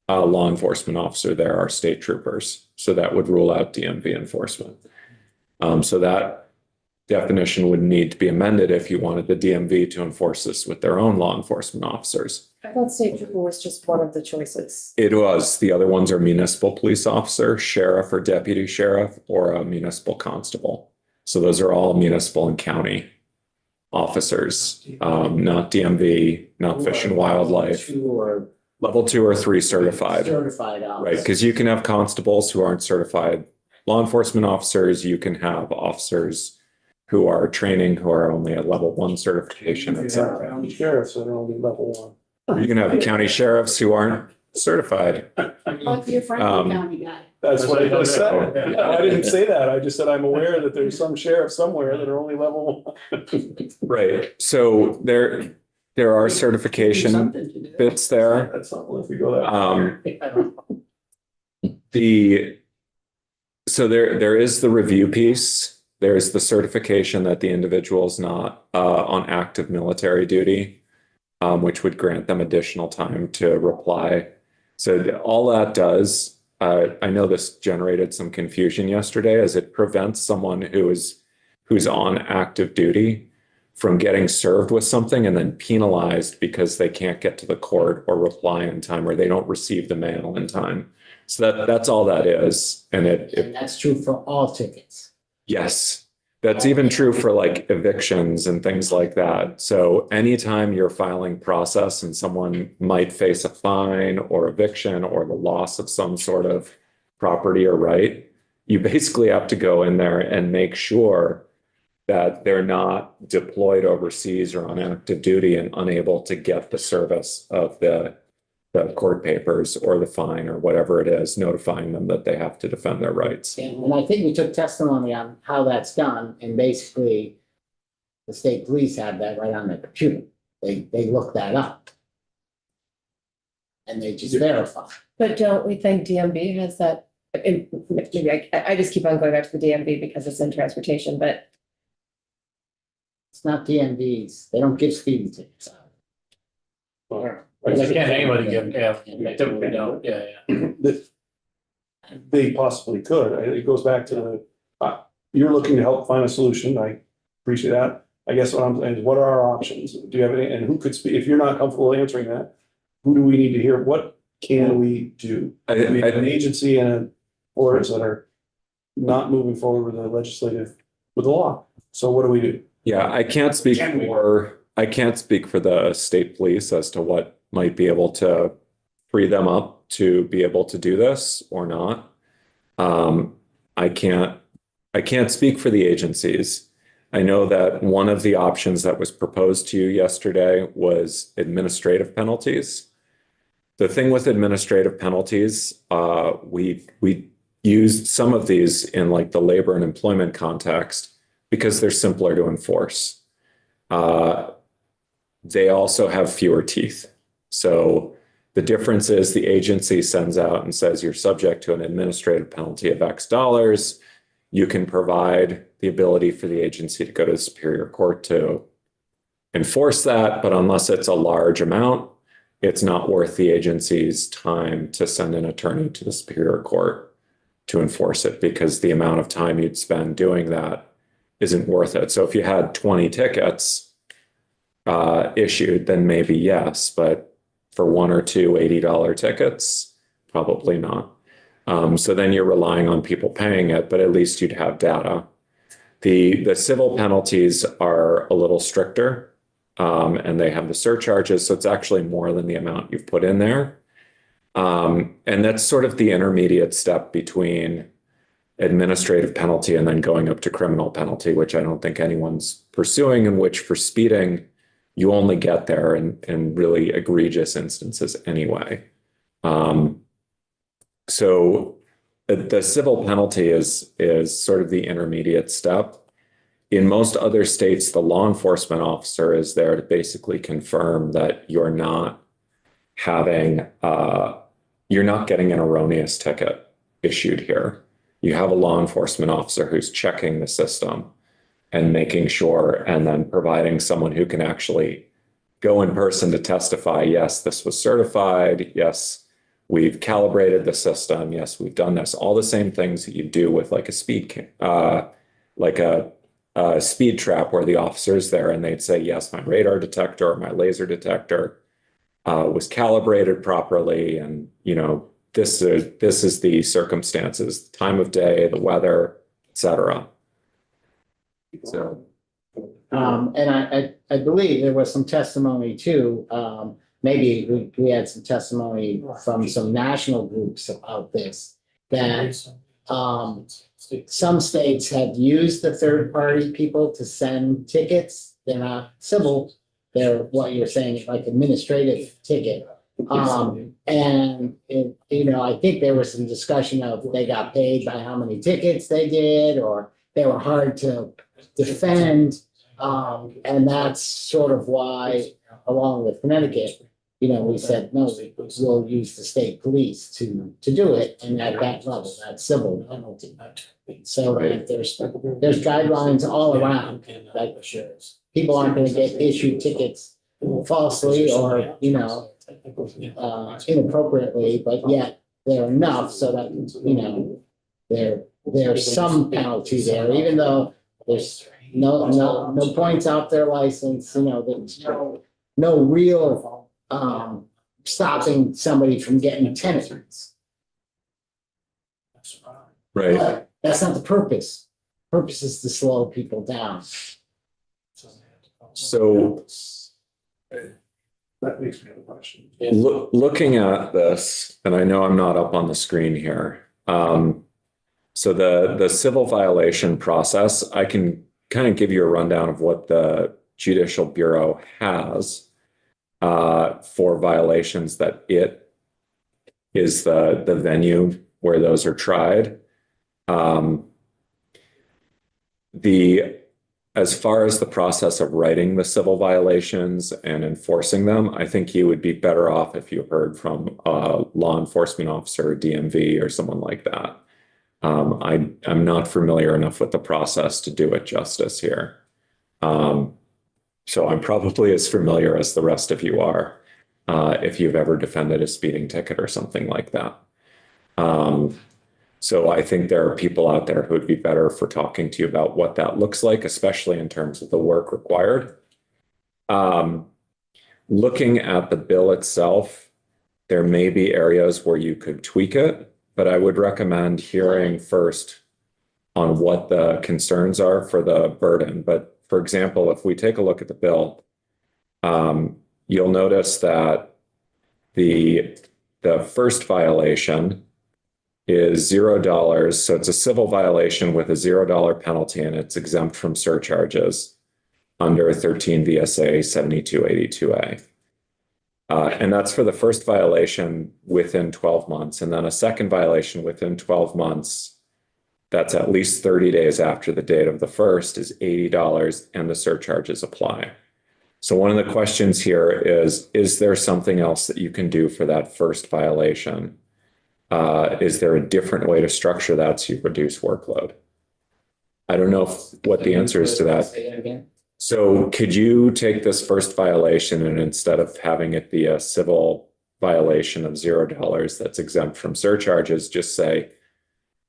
law enforcement officer there are state troopers. So that would rule out DMV enforcement. So that definition would need to be amended if you wanted the DMV to enforce this with their own law enforcement officers. I thought state trooper was just one of the choices. It was. The other ones are municipal police officer, sheriff or deputy sheriff, or a municipal constable. So those are all municipal and county officers, not DMV, not Fish and Wildlife. Two or Level 2 or 3 certified, certified right? officers. Because you can have constables who aren't certified law enforcement officers. You can have officers who are training, who are only at level 1 certification, et cetera. County sheriffs that are only level 1. You can have county sheriffs who aren't certified. Like your Franklin County guy. That's what I just said. Yeah. I didn't say that. I just said I'm aware that there's some sheriff somewhere that are only level 1. Right. So there are certification Something to do. bits there. That's not, if we go that. So there is the review piece. There's the certification that the individual is not on active military duty, which would grant them additional time to reply. So all that does, I know this generated some confusion yesterday, as it prevents someone who's on active duty from getting served with something and then penalized because they can't get to the court or reply in time, or they don't receive the mail in time. So that's all that is. And And that's true for all tickets. yes, that's even true for like evictions and things like that. So anytime you're filing process and someone might face a fine or eviction or the loss of some sort of property or right, you basically have to go in there and make sure that they're not deployed overseas or on active duty and unable to get the service of the court papers or the fine or whatever it is, notifying them that they have to defend their rights. And I think we took testimony on how that's done, and basically the state police have that right on their computer. They look that up. And they just verify. But don't we think DMV has that? And maybe I just keep on going back to the DMV because it's in transportation, but It's not DMVs. They don't give speeding tickets out. Like, can't anybody give, they typically don't, They possibly could. It goes back to you're looking to help find a solution. I appreciate that. I guess what I'm saying is, what are our options? Do you have any, and who could speak? If you're not comfortable answering that, who do we need to hear? What can we do? We have an agency and a boards that are not moving forward with the law. So what do we do? Yeah, I can't speak for the state police as to what might be able to free them up to be able to do this or not. I can't speak for the agencies. I know that one of the options that was proposed to you yesterday was administrative penalties. The thing with administrative penalties, we used some of these in like the labor and employment context because they're simpler to enforce. They also have fewer teeth. So the difference is the agency sends out and says you're subject to an administrative penalty of X dollars. You can provide the ability for the agency to go to the Superior Court to enforce that, but unless it's a large amount, it's not worth the agency's time to send an attorney to the Superior Court to enforce it because the amount of time you'd spend doing that isn't worth it. So if you had 20 tickets issued, then maybe yes, but for one or two $80 tickets, probably not. So then you're relying on people paying it, but at least you'd have data. The civil penalties are a little stricter, and they have the surcharges, so it's actually more than the amount you've put in there. And that's sort of the intermediate step between administrative penalty and then going up to criminal penalty, which I don't think anyone's pursuing, in which for speeding, you only get there in really egregious instances anyway. So the civil penalty is sort of the intermediate step. In most other states, the law enforcement officer is there to basically confirm that you're not getting an erroneous ticket issued here. You have a law enforcement officer who's checking the system and making sure, and then providing someone who can actually go in person to testify, yes, this was certified, yes, we've calibrated the system, yes, we've done this, all the same things that you do with like a speed trap where the officer's there and they'd say, yes, my radar detector or my laser detector was calibrated properly, and this is the circumstances, the time of day, the weather, etc. So, and I believe there was some testimony too. Maybe we had some testimony from some national groups about this, that some states have used the third-party people to send tickets. They're not civil. They're what you're saying, like administrative ticket. And I think there was some discussion of they got paid by how many tickets they did, or they were hard to defend. And that's sort of why, along with Connecticut, we said, no, we'll use the state police to do it. And at that level, that's civil penalty. So there's guidelines all around. Like, people aren't going to get issued tickets falsely or, inappropriately, but yet they're enough so that, there's some penalty there, even though there's no points off their license, there's no real stopping somebody from getting tenants. right. But that's not the purpose. Purpose is to slow people down. So That makes me have a question. looking at this, and I know I'm not up on the screen here. So the civil violation process, I can kind of give you a rundown of what the Judicial Bureau has for violations that it is the venue where those are tried. As far as the process of writing the civil violations and enforcing them, I think you would be better off if you heard from a law enforcement officer, DMV, or someone like that. I'm not familiar enough with the process to do it justice here. So I'm probably as familiar as the rest of you are, if you've ever defended a speeding ticket or something like that. So I think there are people out there who would be better for talking to you about what that looks like, especially in terms of the work required. Looking at the bill itself, there may be areas where you could tweak it, but I would recommend hearing first on what the concerns are for the burden. But for example, if we take a look at the bill, you'll notice that the first violation is $0. So it's a civil violation with a $0 penalty, and it's exempt from surcharges under 13 VSA 7282A. And that's for the first violation within 12 months. And then a second violation within 12 months, that's at least 30 days after the date of the first, is $80, and the surcharges apply. So one of the questions here is there something else that you can do for that first violation? Is there a different way to structure that so you reduce workload? I don't know what the answer is to that. Say that again. So could you take this first violation, and instead of having it be a civil violation of $0 that's exempt from surcharges, just say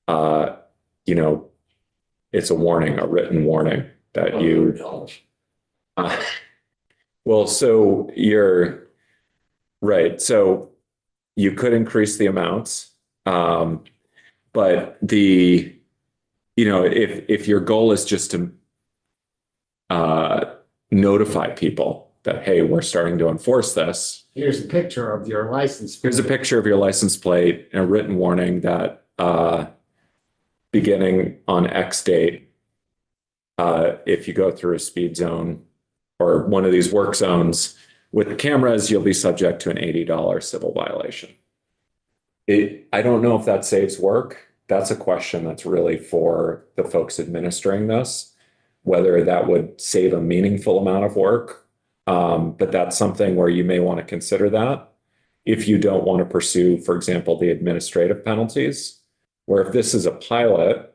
you know, it's a warning, a written warning that you, well, so you're right. So you could increase the amounts. But if your goal is just to notify people that, hey, we're starting to enforce this. Here's a picture of your license. Here's a picture of your license plate and a written warning that beginning on X date, if you go through a speed zone or one of these work zones with the cameras, you'll be subject to an $80 civil violation. I don't know if that saves work. That's a question that's really for the folks administering this, whether that would save a meaningful amount of work. But that's something where you may want to consider that if you don't want to pursue, for example, the administrative penalties, where if this is a pilot,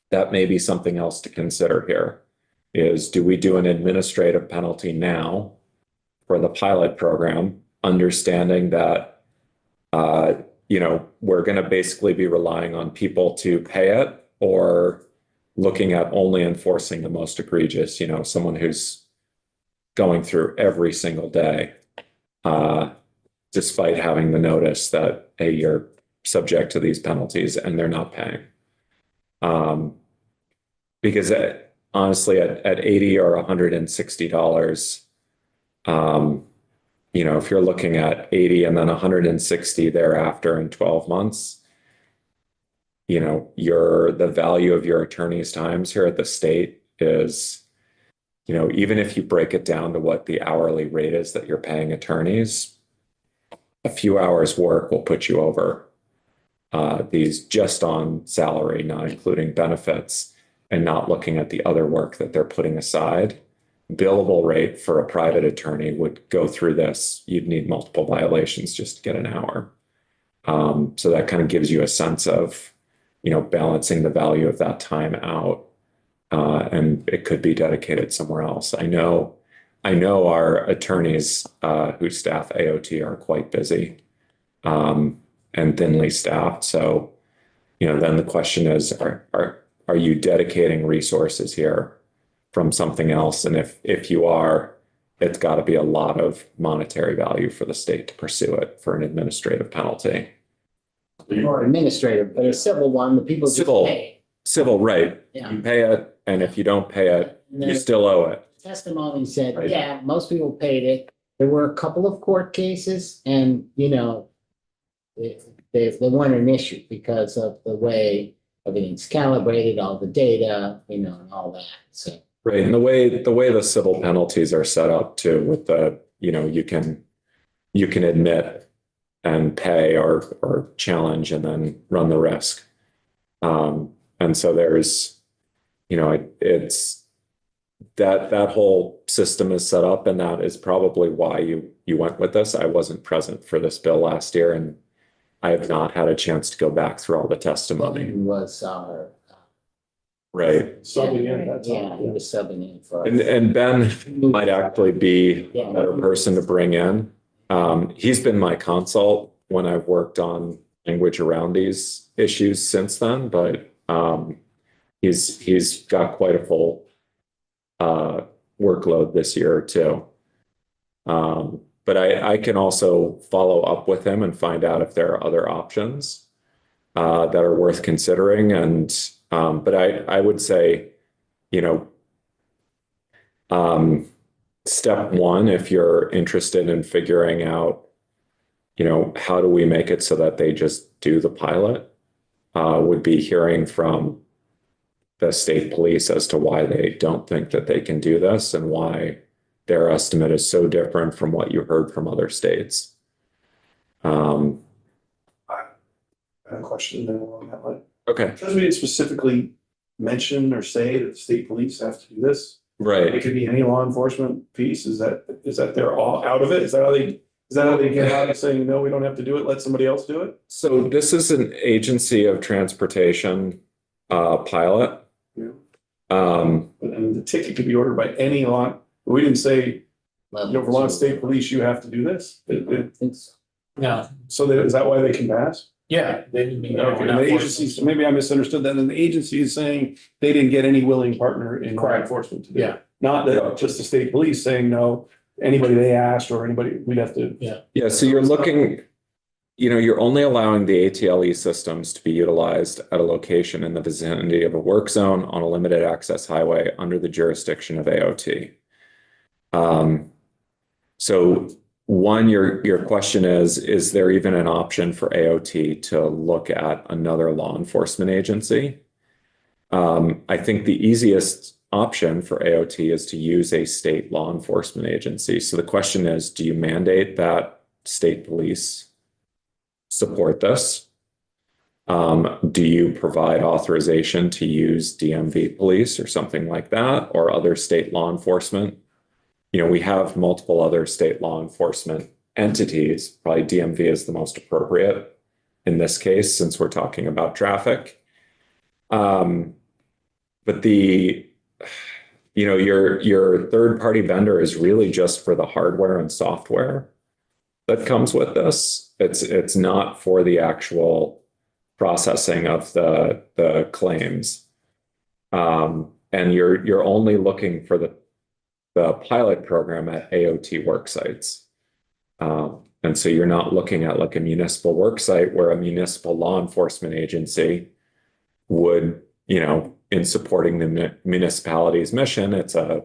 that may be something else to consider here is, do we do an administrative penalty now for the pilot program, understanding that we're going to basically be relying on people to pay it, or looking at only enforcing the most egregious, someone who's going through every single day, despite having the notice that, hey, you're subject to these penalties and they're not paying. Because honestly, at $80 or $160, if you're looking at 80 and then 160 thereafter in 12 months, the value of your attorney's times here at the state is, even if you break it down to what the hourly rate is that you're paying attorneys, a few hours work will put you over these just on salary, not including benefits, and not looking at the other work that they're putting aside. Billable rate for a private attorney would go through this. You'd need multiple violations just to get an hour. So that kind of gives you a sense of, balancing the value of that time out. And it could be dedicated somewhere else. I know our attorneys who staff AOT are quite busy and thinly staffed. So, then the question is, are you dedicating resources here from something else? And if you are, it's got to be a lot of monetary value for the state to pursue it for an administrative penalty. Or administrative, but a civil one, the people just pay. Civil, right. Yeah. You pay it, and if you don't pay it, you still owe it. Testimony said, Right. yeah, most people paid it. There were a couple of court cases and, they weren't an issue because of the way everything's calibrated, all the data, and all that, so. Right, and the way the civil penalties are set up too, with the, you can admit and pay or challenge and then run the risk. And so there's, it's that whole system is set up, and that is probably why you went with this. I wasn't present for this bill last year, and I have not had a chance to go back through all the testimony. He was our. Right. Subbing in, that's all. Yeah, he was subbing in for. And Ben might actually be a better person to bring in. He's been my consult when I've worked on language around these issues since then, but he's got quite a full workload this year too. But I can also follow up with him and find out if there are other options that are worth considering. And but I would say, step one, if you're interested in figuring out, how do we make it so that they just do the pilot, would be hearing from the state police as to why they don't think that they can do this and why their estimate is so different from what you heard from other states. I have a question then along that line. Okay. Because we didn't specifically mention or say that the state police have to do this. It Right. could be any law enforcement piece. Is that they're all out of it? Is that how they get out of saying, no, we don't have to do it, let somebody else do it? So this is an agency of transportation pilot. Yeah. Um, The ticket could be ordered by any law. We didn't say, Vermont State Police, you have to do this. I think so. Yeah. So is that why they can pass? Yeah. They would be. Okay, the agency, so maybe I misunderstood that, and the agency is saying they didn't get any willing partner in law Correct. enforcement to do it. Yeah. Not that just the state police saying no, anybody they asked or anybody, we'd have to. Yeah, so you're looking, you're only allowing the ATLE systems to be utilized at a location in the vicinity of a work zone on a limited access highway under the jurisdiction of AOT. So one, your question is there even an option for AOT to look at another law enforcement agency? I think the easiest option for AOT is to use a state law enforcement agency. So the question is, do you mandate that state police support this? Do you provide authorization to use DMV police or something like that, or other state law enforcement? We have multiple other state law enforcement entities. Probably DMV is the most appropriate in this case, since we're talking about traffic. But your third-party vendor is really just for the hardware and software that comes with this. It's not for the actual processing of the claims. And you're only looking for the pilot program at AOT work sites. And so you're not looking at like a municipal work site where a municipal law enforcement agency would, in supporting the municipality's mission, it's a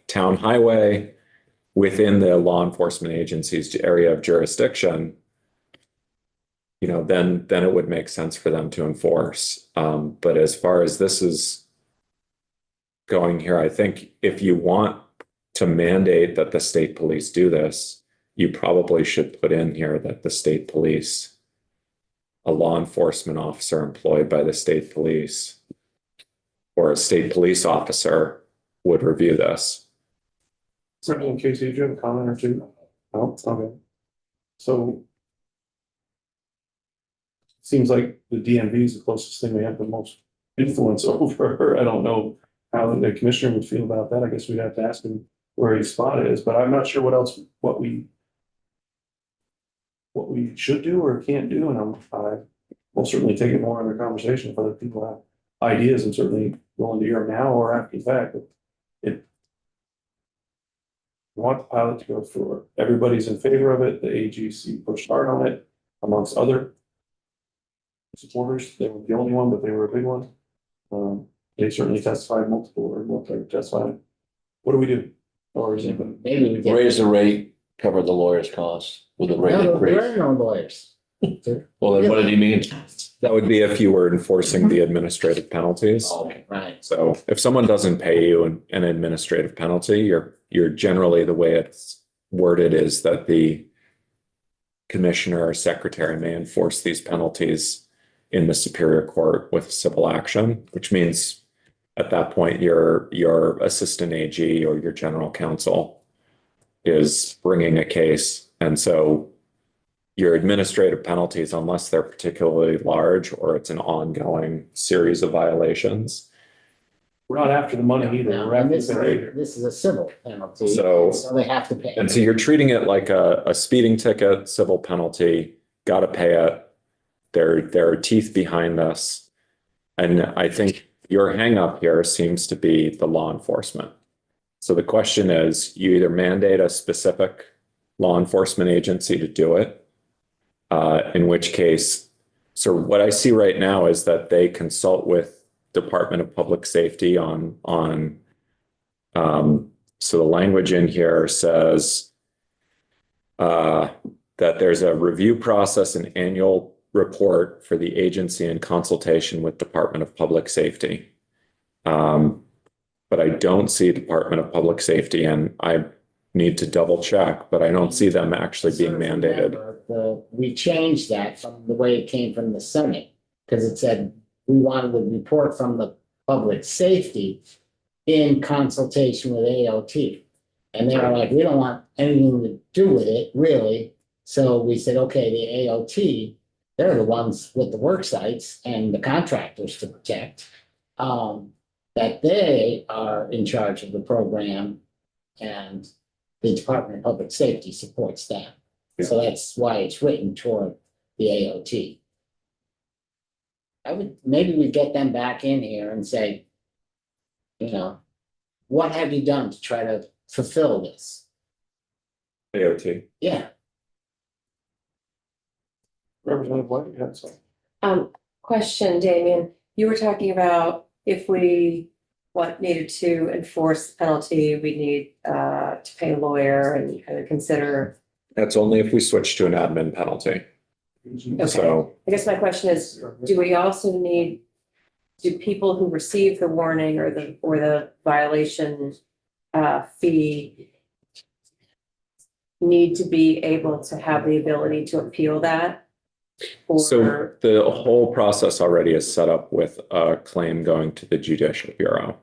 town highway within the law enforcement agency's area of jurisdiction, then it would make sense for them to enforce. But as far as this is going here, I think if you want to mandate that the state police do this, you probably should put in here that the state police, a law enforcement officer employed by the state police or a state police officer would review this. Certainly, Casey, do you have a comment or two? No, okay. So. Seems like the DMV is the closest thing we have the most influence over. I don't know how the commissioner would feel about that. I guess we'd have to ask him where his spot is, but I'm not sure what we should do or can't do, and I will certainly take it more under conversation if other people have ideas. I'm certainly willing to hear them now or after the fact. But I want the pilot to go through. Everybody's in favor of it. The AGC pushed hard on it, amongst other supporters. They were the only one, but they were a big one. They certainly testified testified. What do we do? Or is it? Maybe we get. Raise the rate, cover the lawyer's costs with the rate No, there increase. are no lawyers. Well, then what did he mean? That would be if you were enforcing the administrative penalties. Oh, right. So if someone doesn't pay you an administrative penalty, you're generally, the way it's worded is that the commissioner or secretary may enforce these penalties in the Superior Court with civil action, which means at that point your assistant AG or your general counsel is bringing a case. And so your administrative penalties, unless they're particularly large or it's an ongoing series of violations. We're not after the money either. No, We're and after the behavior. this is a civil penalty, So- so they have to pay. And so you're treating it like a speeding ticket, civil penalty, got to pay it. There are teeth behind this. And I think your hang up here seems to be the law enforcement. So the question is, you either mandate a specific law enforcement agency to do it, in which case, so what I see right now is that they consult with Department of Public Safety on so the language in here says that there's a review process and annual report for the agency in consultation with Department of Public Safety. But I don't see Department of Public Safety, and I need to double check, but I don't see them actually being mandated. We changed that from the way it came from the Senate, because it said we wanted a report from the public safety in consultation with AOT. And they were like, we don't want anything to do with it, really. So we said, okay, the AOT, they're the ones with the work sites and the contractors to protect. That they are in charge of the program and the Department of Public Safety supports them. So that's why it's written toward the AOT. maybe we get them back in here and say, you know, what have you done to try to fulfill this? AOT. Yeah, Representative White, you had some. Question, Damien, you were talking about if we needed to enforce the penalty, we need to pay a lawyer and kind of consider. That's only if we switch to an admin penalty. Okay. So I guess my question is, do we also need, do people who receive the warning or the violation fee need to be able to have the ability to appeal that? So Or, the whole process already is set up with a claim going to the Judicial Bureau.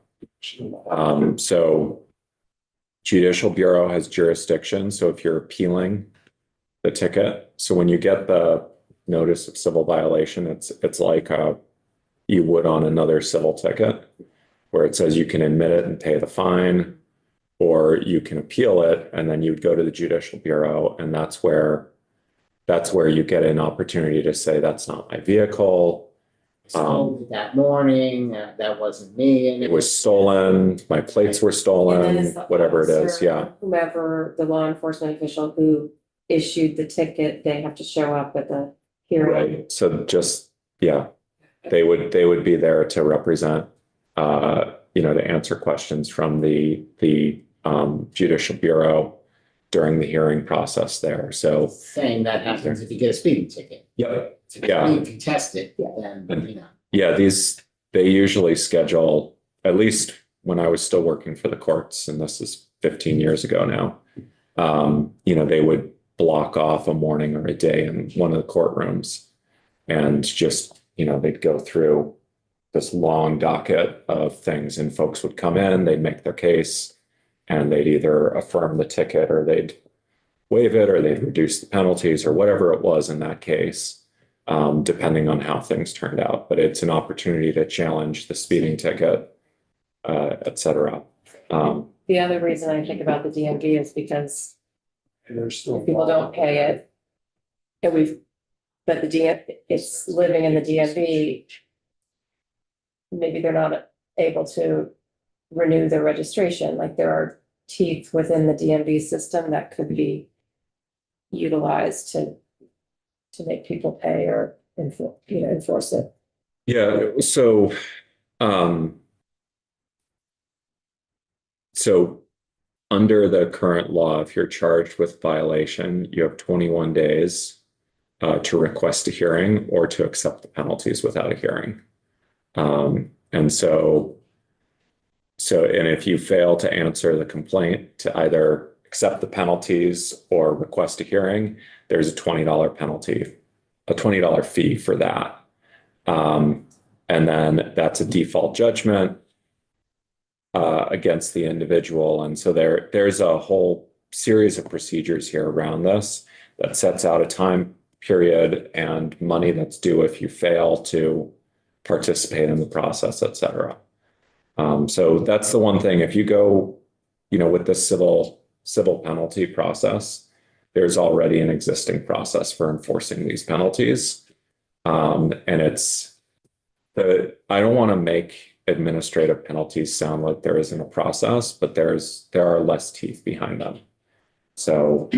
So Judicial Bureau has jurisdiction. So if you're appealing the ticket, so when you get the notice of civil violation, it's like you would on another civil ticket, where it says you can admit it and pay the fine, or you can appeal it, and then you'd go to the Judicial Bureau, and that's where you get an opportunity to say, that's not my vehicle. sold that morning, that wasn't me, and It was stolen, my plates were and then stolen, it's the whatever it is, officer, yeah. whomever the law enforcement official who issued the ticket, they have to show up at the hearing. Right, so just, yeah, they would be there to represent, to answer questions from the Judicial Bureau during the hearing process there, so. saying that happens if you get a speeding ticket. Yep. If Yeah. you contest it, then, you know. Yeah, they usually schedule, at least when I was still working for the courts, and this is 15 years ago now. They would block off a morning or a day in one of the courtrooms and just, they'd go through this long docket of things, and folks would come in, they'd make their case, and they'd either affirm the ticket or they'd waive it or they'd reduce the penalties or whatever it was in that case. Depending on how things turned out, but it's an opportunity to challenge the speeding ticket, et cetera. The other reason I think about the DMV is because And there's still. if people don't pay it, but it's living in the DMV, maybe they're not able to renew their registration, like there are teeth within the DMV system that could be utilized to make people pay or enforce it. Yeah, so under the current law, if you're charged with violation, you have 21 days to request a hearing or to accept the penalties without a hearing. And if you fail to answer the complaint, to either accept the penalties or request a hearing, there's a $20 penalty, a $20 fee for that. And then that's a default judgment against the individual. And so there's a whole series of procedures here around this that sets out a time period and money that's due if you fail to participate in the process, et cetera. So that's the one thing, if you go, with the civil penalty process, there's already an existing process for enforcing these penalties. And I don't want to make administrative penalties sound like there isn't a process, but there are less teeth behind them. So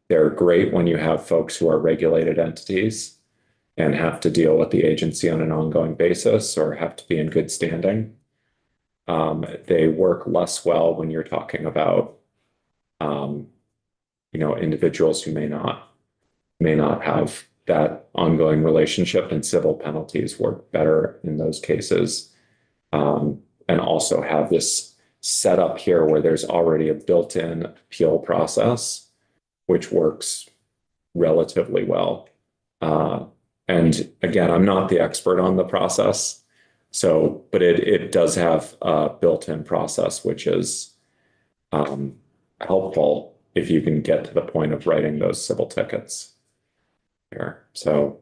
they're great when you have folks who are regulated entities and have to deal with the agency on an ongoing basis or have to be in good standing. They work less well when you're talking about, individuals who may not have that ongoing relationship, and civil penalties work better in those cases. And also have this setup here where there's already a built-in appeal process, which works relatively well. And again, I'm not the expert on the process, but it does have a built-in process, which is helpful if you can get to the point of writing those civil tickets here. So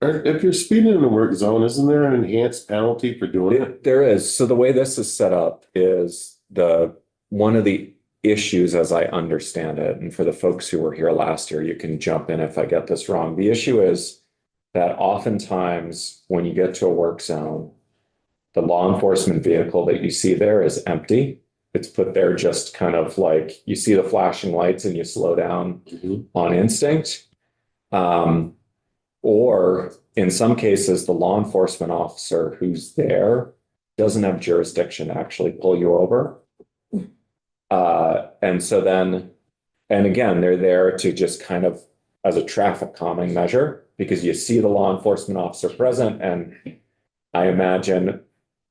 If you're speeding in a work zone, isn't there an enhanced penalty for doing it? there is. So the way this is set up is one of the issues as I understand it, and for the folks who were here last year, you can jump in if I get this wrong. The issue is that oftentimes when you get to a work zone, the law enforcement vehicle that you see there is empty. It's put there just kind of like you see the flashing lights and you slow down on instinct. Or in some cases, the law enforcement officer who's there doesn't have jurisdiction to actually pull you over. And so then, and again, they're there to just kind of as a traffic calming measure because you see the law enforcement officer present. And I imagine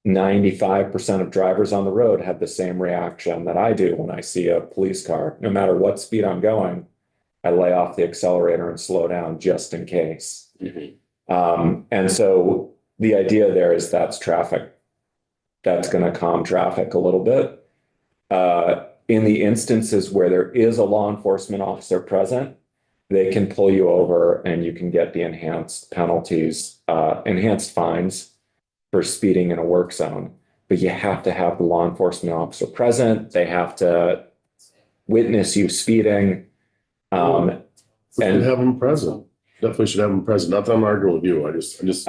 95% of drivers on the road have the same reaction that I do when I see a police car. No matter what speed I'm going, I lay off the accelerator and slow down just in case. And so the idea there is that's traffic. That's going to calm traffic a little bit. In the instances where there is a law enforcement officer present, they can pull you over and you can get the enhanced penalties, enhanced fines for speeding in a work zone. But you have to have the law enforcement officer present. They have to witness you speeding. We should have them present. Definitely should have them present. Not that I'm arguing with you. I just.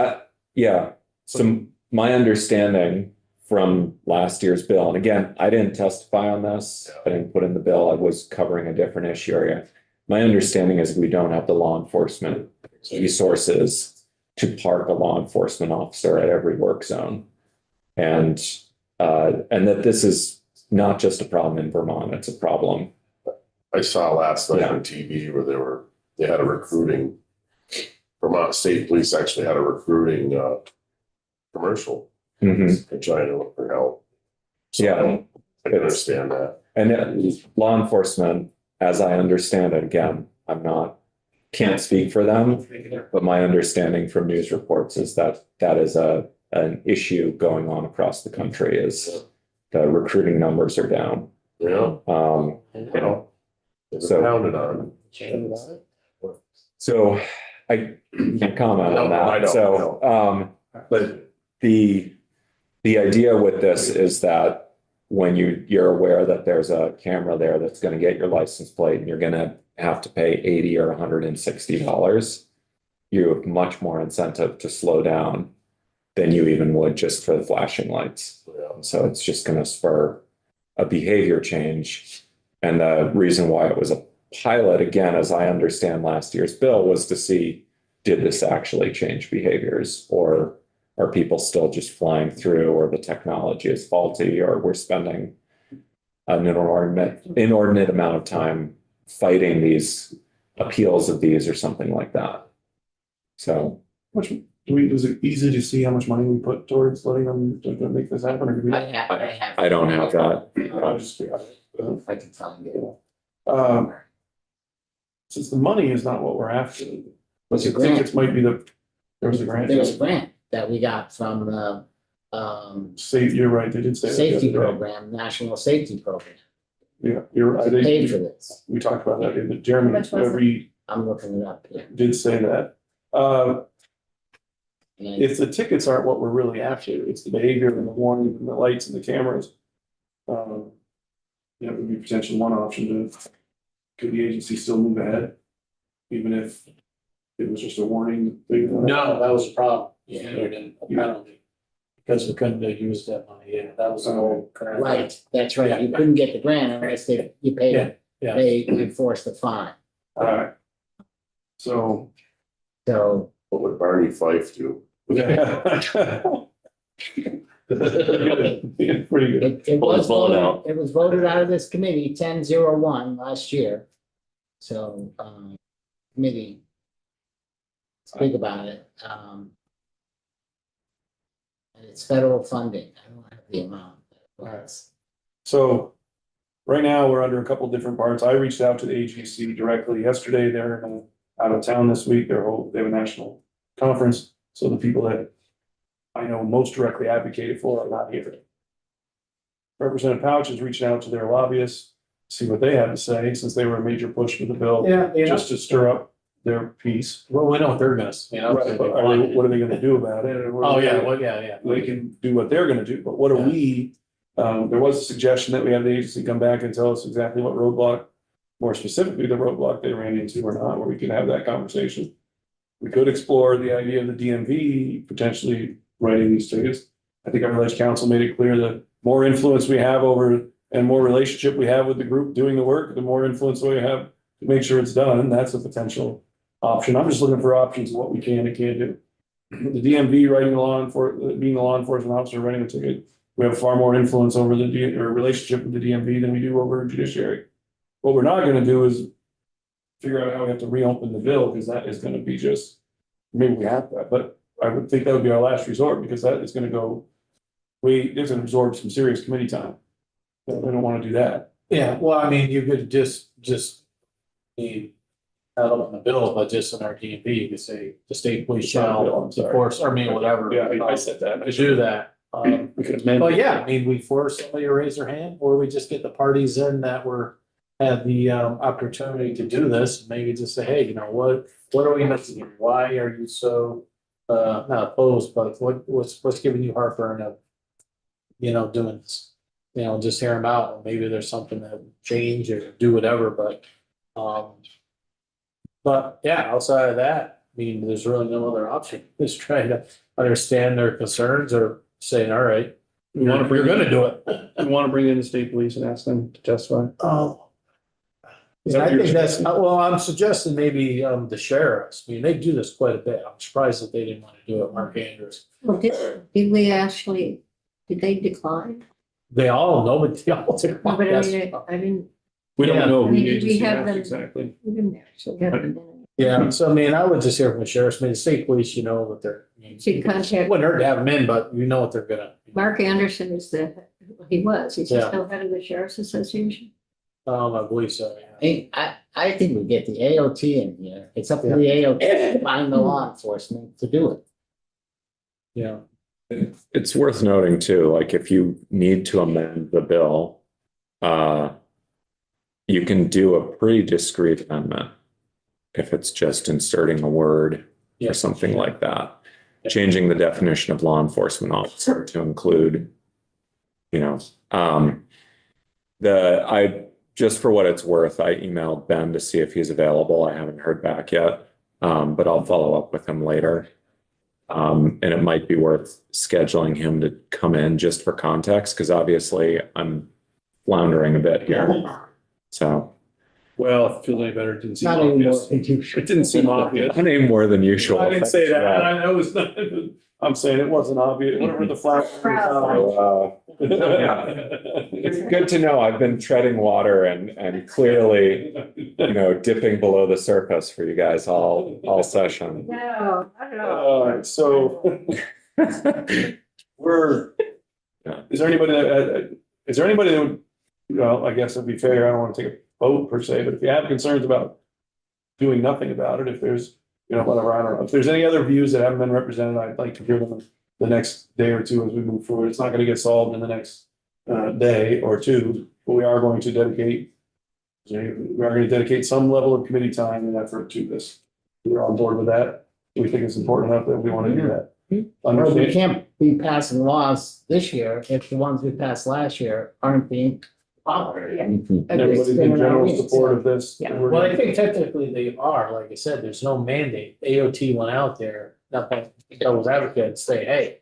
Yeah. So my understanding from last year's bill, and again, I didn't testify on this. I didn't put in the bill. I was covering a different issue area. My understanding is we don't have the law enforcement resources to park a law enforcement officer at every work zone. And that this is not just a problem in Vermont, it's a problem. I saw last night on TV where they had a recruiting, Vermont State Police actually had a recruiting commercial. Trying to look for help. So I can understand that. And law enforcement, as I understand it, again, can't speak for them, but my understanding from news reports is that that is an issue going on across the country is the recruiting numbers are down. Yeah. So pounded on. So I can't comment on that. I don't, so, but the idea with this is that when you're aware that there's a camera there that's going to get your license plate and you're going to have to pay $80 or $160, you have much more incentive to slow down than you even would just for the flashing lights. So it's just going to spur a behavior change. And the reason why it was a pilot, again, as I understand last year's bill, was to see, did this actually change behaviors, or are people still just flying through, or the technology is faulty, or we're spending an inordinate amount of time fighting these appeals of these or something like that. So is it easy to see how much money we put towards letting them to make this happen? Or do we? I don't have that. I can find it. Since the money is not what we're after, Was I a think grant. it might be there was a grant. There was a grant that we got from the You're right, they did say. that the safety other day. program, national safety program. Yeah, you're right. Paid for this. We talked about that, but Jeremy, Which was it? I'm looking it up. Yeah. did say that. And If the tickets aren't what we're really after, it's the behavior and the warning and the lights and the cameras. That would be potentially one option could the agency still move ahead? Even if it was just a warning thing? No, that was a problem. Yeah, we didn't, a penalty. Because we couldn't use that money. Yeah, that was the whole. current- Right, that's right. You couldn't get the grant unless you paid, Yeah. they enforced the fine. Alright. So. So What would Barney Fife do? Yeah. Pretty good. it Pull his was bullet voted, out. it was voted out of this committee 10-01 last year. So committee speak about it. And it's federal funding. I don't have the amount. So right now, we're under a couple different parts. I reached out to the AGC directly yesterday. They're out of town this week. They have a national conference. So the people that I know most directly advocated for are not here. Representative Pouch is reaching out to their lobbyists, see what they have to say, since they were a major push for the bill, Yeah, just to stir up their piece. well, we know what they're gonna, Right, but what are they gonna do about it? Oh, yeah, well, yeah. They can do what they're gonna do, but what are we There was a suggestion that we have the agency come back and tell us exactly what roadblock, more specifically the roadblock they ran into or not, where we could have that conversation. We could explore the idea of the DMV potentially writing these tickets. I think our village council made it clear that more influence we have over and more relationship we have with the group doing the work, the more influence we have to make sure it's done. And that's a potential option. I'm just looking for options of what we can and can't do. The DMV writing being a law enforcement officer writing a ticket, we have far more influence over or relationship with the DMV than we do over judiciary. What we're not gonna do is figure out how we have to reopen the bill, because that is gonna be just, maybe we have that, but I would think that would be our last resort, because that is gonna go, it's gonna absorb some serious committee time. We don't wanna do that. Yeah, well, I mean, you could just be out on the bill, but just in our DMV, you could say the state police It's not a bill, shall I'm sorry. enforce, I mean, whatever. Yeah, I said that. To do that. We could amend. But yeah, I mean, we force somebody to raise their hand, or we just get the parties in that had the opportunity to do this, maybe just say, hey, you know, what are we missing here? Why are you so not opposed, but what's giving you heartburn of, you know, doing this? You know, just hear them out, maybe there's something that would change or do whatever, but yeah, outside of that, I mean, there's really no other option, just trying to understand their concerns or saying, all right, We wanna you're gonna do it. We wanna bring in the state police and ask them to testify. Oh. Is that I what you're think that's, suggesting? well, I'm suggesting maybe the sheriffs, I mean, they do this quite a bit, I'm surprised that they didn't want to do it, Mark Andrews. Well, did we actually, did they decline? They all took. No, but I mean, I didn't, We don't Yeah. know. who the I mean, we agency have has them- Exactly. we didn't actually get them in. Yeah, so I mean, I would just hear from the sheriffs, I mean, the state police, you know, that they're. I mean, Should contact- Wouldn't hurt to have them in, but you know what they're gonna. Mark Anderson is he's Yeah. still head of the Sheriff's Association. I believe so, yeah. I think we get the AOT in here. It's up to the AOT to find the law enforcement to do it. Yeah. It's worth noting too, like if you need to amend the bill, you can do a pretty discrete amendment. If it's just inserting a word Yeah. or something like that, Yeah. changing the definition of law enforcement officer to include, you know, just for what it's worth, I emailed Ben to see if he's available. I haven't heard back yet, but I'll follow up with him later. And it might be worth scheduling him to come in just for context, because obviously I'm floundering a bit here. So. Well, if it feels any better, it didn't seem Not anymore. obvious. It didn't seem obvious. I need more than usual. I didn't say that. I was not, I'm saying it wasn't obvious. Whatever the flower. It's good to know I've been treading water and clearly, you know, dipping below the surface for you guys all session. No, I don't know. All right, so Yeah. is there anybody that would, well, I guess it'd be fair. I don't want to take a vote per se, but if you have concerns about doing nothing about it, if there's, you know, whatever, I don't know. If there's any other views that haven't been represented, I'd like to hear them the next day or two as we move forward. It's not going to get solved in the next day or two, but we are going to dedicate some level of committee time and effort to this. We're on board with that. We think it's important enough that we want to do that. Well, we Understand? can't be passing laws this year if the ones we passed last year aren't being followed. Everybody's in general support of this. Yeah. Well, I think technically they are, like I said, there's no mandate. AOT went out there, nothing, devil's advocate and say, hey,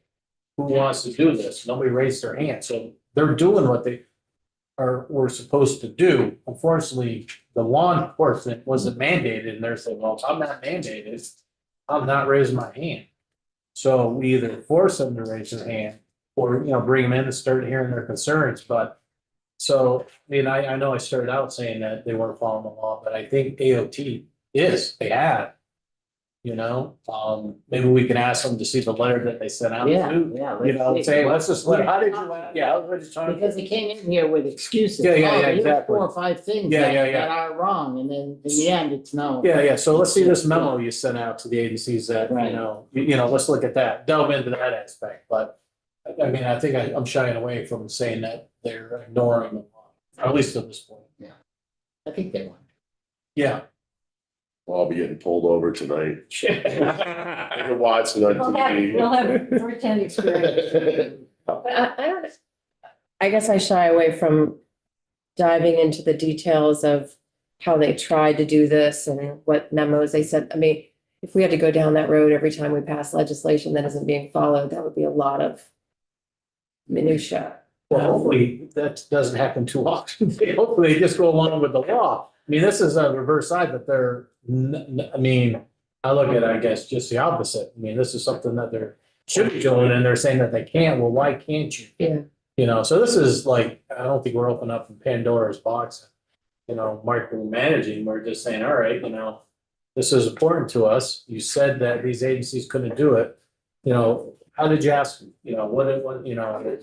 who wants to do this? Nobody raised their hand. So they're doing what they were supposed to do. Unfortunately, the law enforcement wasn't mandated and they're saying, well, if I'm not mandated, I'm not raising my hand. So we either force them to raise their hand or, you know, bring them in and start hearing their concerns, but so, I mean, I know I started out saying that they weren't following the law, but I think AOT they have. You know, maybe we can ask them to see the letter that they sent out Yeah, too. yeah. You know, say, let's just let, how did you, Yeah. we're just trying Because they came in here with excuses. Yeah, yeah, Oh, yeah, here's exactly. 4 or 5 things Yeah, that yeah, yeah. that are wrong, and then in the end, it's no. Yeah, so let's see this memo you sent out to the agencies that, Right. you know, let's look at that, delve into that aspect, but. I mean, I think I'm shying away from saying that they're ignoring the law, at least at this point. I think they want. Yeah. Well, I'll be getting pulled over tonight. I can watch it on We'll have TV. firsthand experience. But I don't, I guess I shy away from diving into the details of how they tried to do this and what memos they sent. I mean, if we had to go down that road every time we pass legislation that isn't being followed, that would be a lot of minutia. Well, hopefully that doesn't happen too often. Hopefully they just go along with the law. I mean, this is a reverse side, but they're, I mean, I look at it, I guess, just the opposite. I mean, this is something that they're should be doing and they're saying that they can't. Well, why can't you? Yeah. You know, so this is like, I don't think we're opening up Pandora's box, you know, micromanaging. We're just saying, all right, you know, this is important to us. You said that these agencies couldn't do it. You know, how did you ask, you know, what, you know,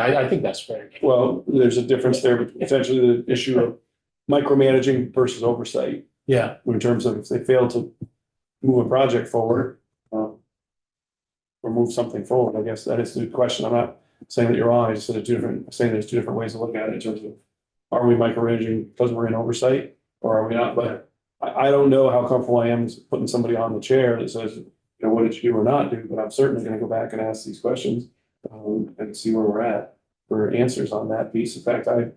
I think that's fair. Well, there's a difference there, but essentially the issue of micromanaging versus oversight. Yeah. In terms of if they fail to move a project forward, or move something forward, I guess that is the question. I'm not saying that you're wrong. I just said I'm saying there's two different ways to look at it in terms of, are we micromanaging because we're in oversight or are we not? But I don't know how comfortable I am putting somebody on the chair that says, you know, what did you do or not do? But I'm certainly going to go back and ask these questions and see where we're at for answers on that piece. In fact, I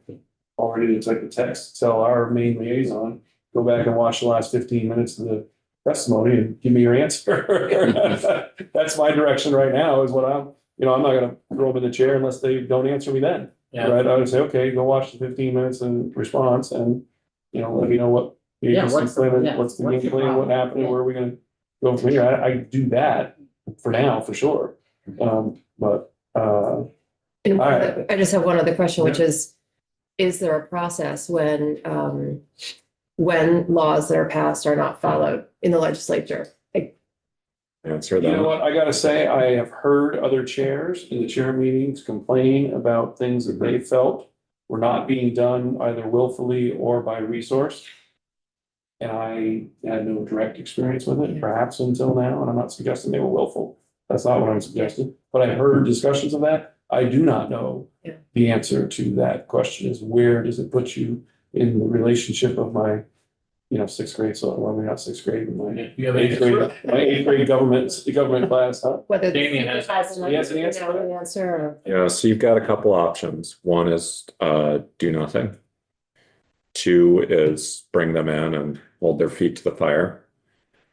already type a text, tell our main liaison, go back and watch the last 15 minutes of the testimony and give me your answer. That's my direction right now is what I'm, you know, I'm not gonna throw them in the chair unless they don't answer me then. Yeah. Right? I would say, okay, go watch the 15 minutes in response and, you know, let me know what the Yeah, agency what's the- plan, yeah, what's the what's game the plan, what problem? happened, Yeah. where are we gonna go from here? I do that for now, for sure. But And All right. I just have one other question, which is there a process when laws that are passed are not followed in the legislature? Like, Answer you know that. what, I gotta say, I have heard other chairs in the chair meetings complain about things that they felt were not being done either willfully or by resource. And I had no direct experience with it, perhaps until now, and I'm not suggesting they were willful. That's not what I'm suggesting, but I heard discussions of that. I do not know Yeah. the answer to that question is where does it put you in the relationship of my, you know, sixth grade, so well, maybe not sixth grade, but my You have eighth grade, my eighth grade government class, huh? whether. Damien has- He has an answer for that? An answer or. Yeah, so you've got a couple options. One is do nothing. Two is bring them in and hold their feet to the fire.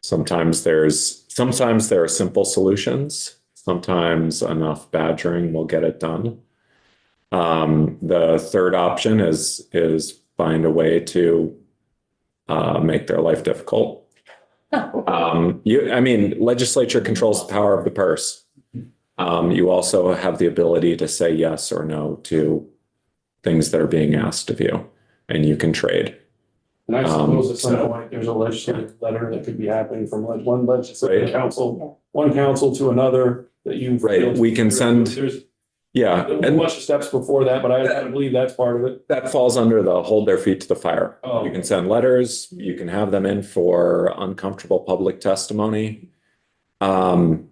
Sometimes there are simple solutions. Sometimes enough badgering will get it done. The third option is find a way to make their life difficult. Legislature controls the power of the purse. You also have the ability to say yes or no to things that are being asked of you, and you can trade. And I suppose at some so- point, there's a legislative letter that could be happening from one legislative Right. council, one council to another that you. Right, we can send- There's Yeah, a and bunch of steps before that, but I believe that's part of it. that falls under the hold their feet to the fire. Oh. You can send letters, you can have them in for uncomfortable public testimony. In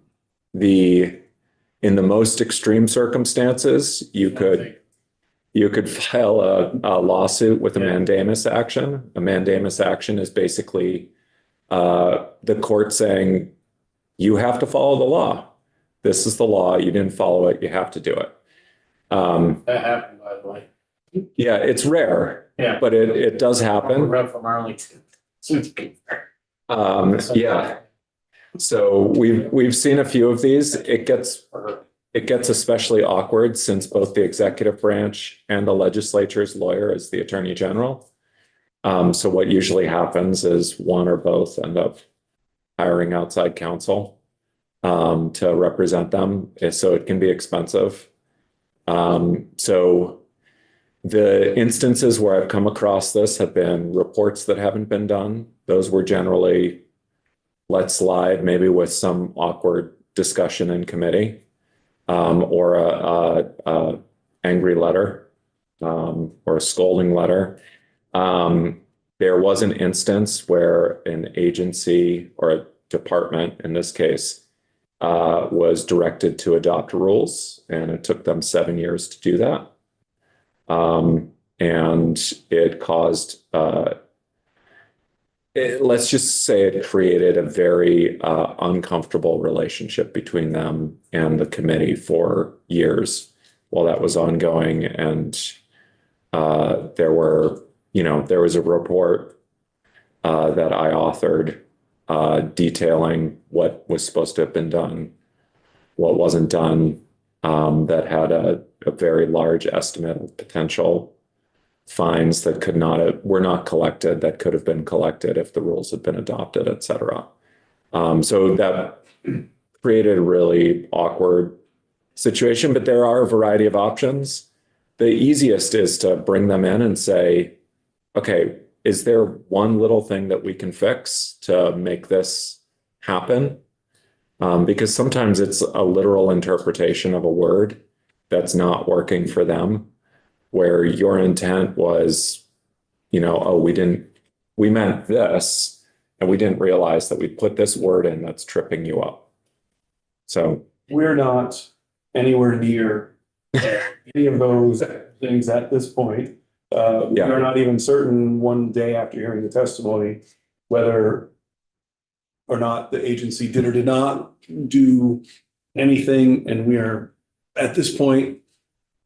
the most extreme circumstances, you could file a lawsuit with a mandamus action. A mandamus action is basically the court saying, you have to follow the law. This is the law. You didn't follow it. You have to do it. That happened, by the way. Yeah, it's rare, Yeah. but it does happen. Rep from Arlington. Yeah. So we've seen a few of these. It gets especially awkward since both the executive branch and the legislature's lawyer is the attorney general. So what usually happens is one or both end up hiring outside counsel to represent them. So it can be expensive. So the instances where I've come across this have been reports that haven't been done. Those were generally let slide, maybe with some awkward discussion in committee, or a angry letter, or a scolding letter. There was an instance where an agency or a department, in this case, was directed to adopt rules, and it took them 7 years to do that. And it caused, let's just say it created a very uncomfortable relationship between them and the committee for years. while that was ongoing. And there was a report that I authored detailing what was supposed to have been done, what wasn't done, that had a very large estimate of potential fines that were not collected, that could have been collected if the rules had been adopted, et cetera. So that created a really awkward situation, but there are a variety of options. The easiest is to bring them in and say, okay, is there one little thing that we can fix to make this happen? Because sometimes it's a literal interpretation of a word that's not working for them, where your intent was, oh, we meant this, and we didn't realize that we put this word in that's tripping you up. So We're not anywhere near any of those things at this point. We are not even certain one day after hearing the testimony whether or not the agency did or did not do anything. And we are at this point,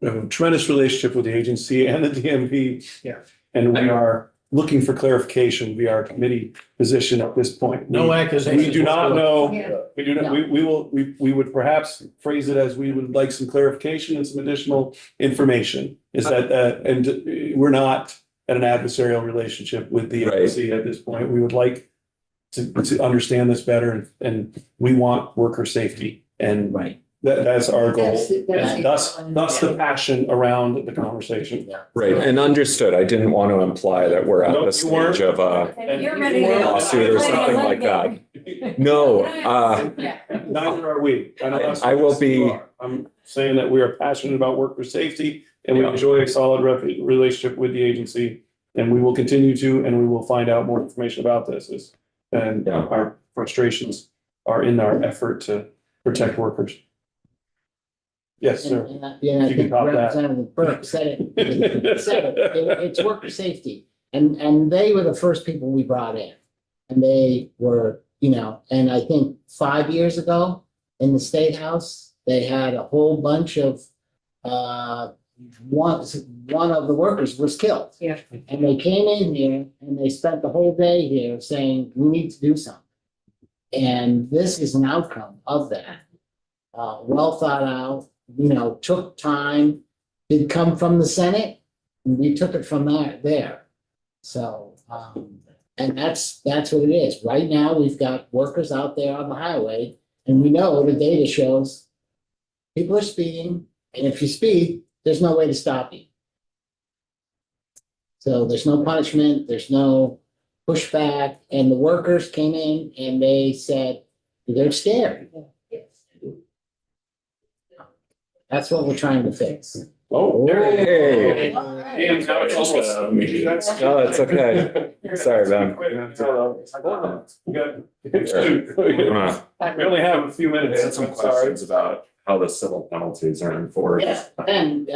we have a tremendous relationship with the agency and the DMV. Yeah. And we are looking for clarification via our committee position at this point. No accusations. We do not know. Yeah. We do not, we would perhaps phrase it as we would like some clarification and some additional information. Is that, and we're not at an adversarial relationship with the agency at this point. We would like to understand this better, and we want worker safety, and Right. that's our goal. That's- And thus the passion around the conversation. right, and understood. I didn't want to imply that we're at Nope, the you weren't. stage of You're ready to go. lawsuit or something like that. No, Neither are we. know that's I will what you be- are. I'm saying that we are passionate about worker safety, and we Yeah. enjoy a solid relationship with the agency. And we will continue to, and we will find out more information about this. And Yeah. our frustrations are in our effort to protect workers. Yes, sir. And I You can think top that. Representative Burke said it's worker safety. And they were the first people we brought in. And they were, and I think 5 years ago in the State House, they had a whole bunch of, one of the workers was killed. Yeah. And they came in here and they spent the whole day here saying, we need to do something. And this is an outcome of that. Well thought out, took time, did come from the Senate, and we took it from there. So, and that's what it is. Right now, we've got workers out there on the highway, and we know the data shows people are speeding, and if you speed, there's no way to stop you. So there's no punishment, there's no pushback, and the workers came in and they said, they're scared. That's what we're trying to fix. Oh, Hey. Ian's got it almost. No, it's okay. Sorry, Ben. We only have a few minutes. I had some Sorry. questions about how the civil penalties are enforced. Yeah, and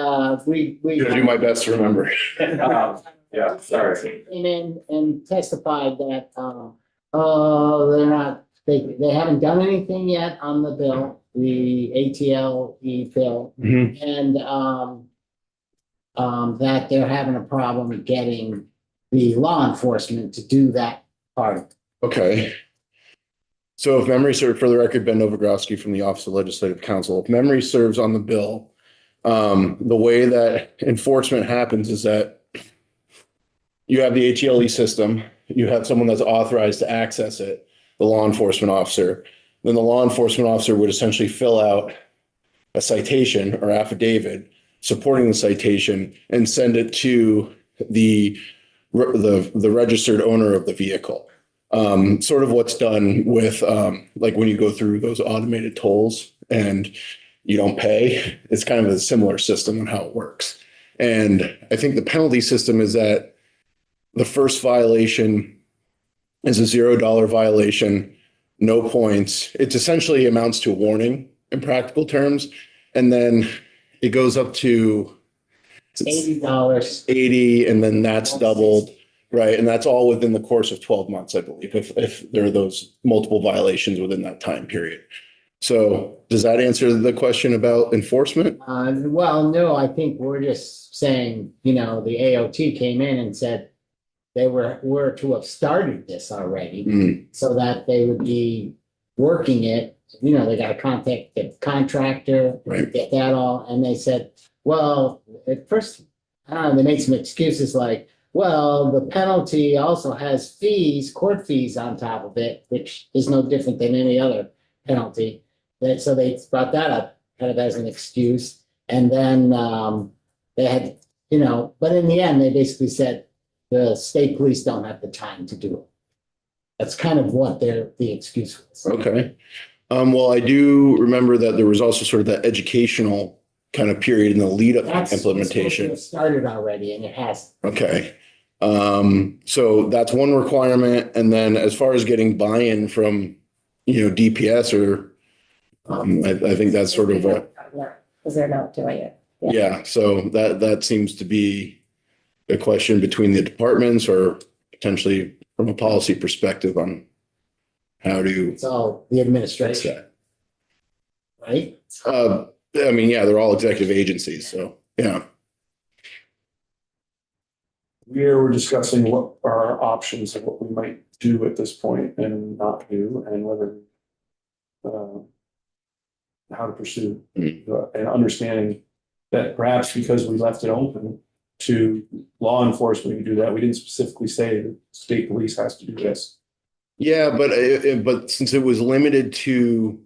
we. Gonna do my best to remember. Yeah, sorry. Came in and testified that, they haven't done anything yet on the bill, the ATLE bill. And, that they're having a problem getting the law enforcement to do that part of it. Okay. So if memory serves, for the record, Ben Novogroski from the Office of Legislative Counsel, if memory serves on the bill, the way that enforcement happens is that you have the HELE system, you have someone that's authorized to access it, the law enforcement officer. Then the law enforcement officer would essentially fill out a citation or affidavit supporting the citation and send it to the registered owner of the vehicle. Sort of what's done with like when you go through those automated tolls and you don't pay. It's kind of a similar system on how it works. And I think the penalty system is that the first violation is a $0 violation, no points. It's essentially amounts to a warning in practical terms. And then it goes up to $80. 80, and then that's doubled, right? And that's all within the course of 12 months, I believe, if there are those multiple violations within that time period. So does that answer the question about enforcement? Well, no, I think we're just saying, the AOT came in and said they were to have started this already Mm, so that they would be working it. They got to contact the contractor, right. get that all. And they said, well, at first, they made some excuses like, well, the penalty also has fees, court fees on top of it, which is no different than any other penalty. So they brought that up kind of as an excuse. And then they had, but in the end, they basically said the state police don't have the time to do it. That's kind of what the excuse was. Okay. Well, I do remember that there was also sort of that educational kind of period in the lead up That's to implementation. It started already and it has. Okay. So that's one requirement. And then as far as getting buy-in from, DPS or, I think that's sort of a, Because they're not doing it. yeah, so that seems to be a question between the departments or potentially from a policy perspective on how to It's all the fix administration, that. right? I mean, yeah, they're all executive agencies, so, yeah. We're discussing what are our options of what we might do at this point and not do, and whether how to pursue, and understanding that perhaps because we left it open to law enforcement to do that, we didn't specifically say that state police has to do this. Yeah, but since it was limited to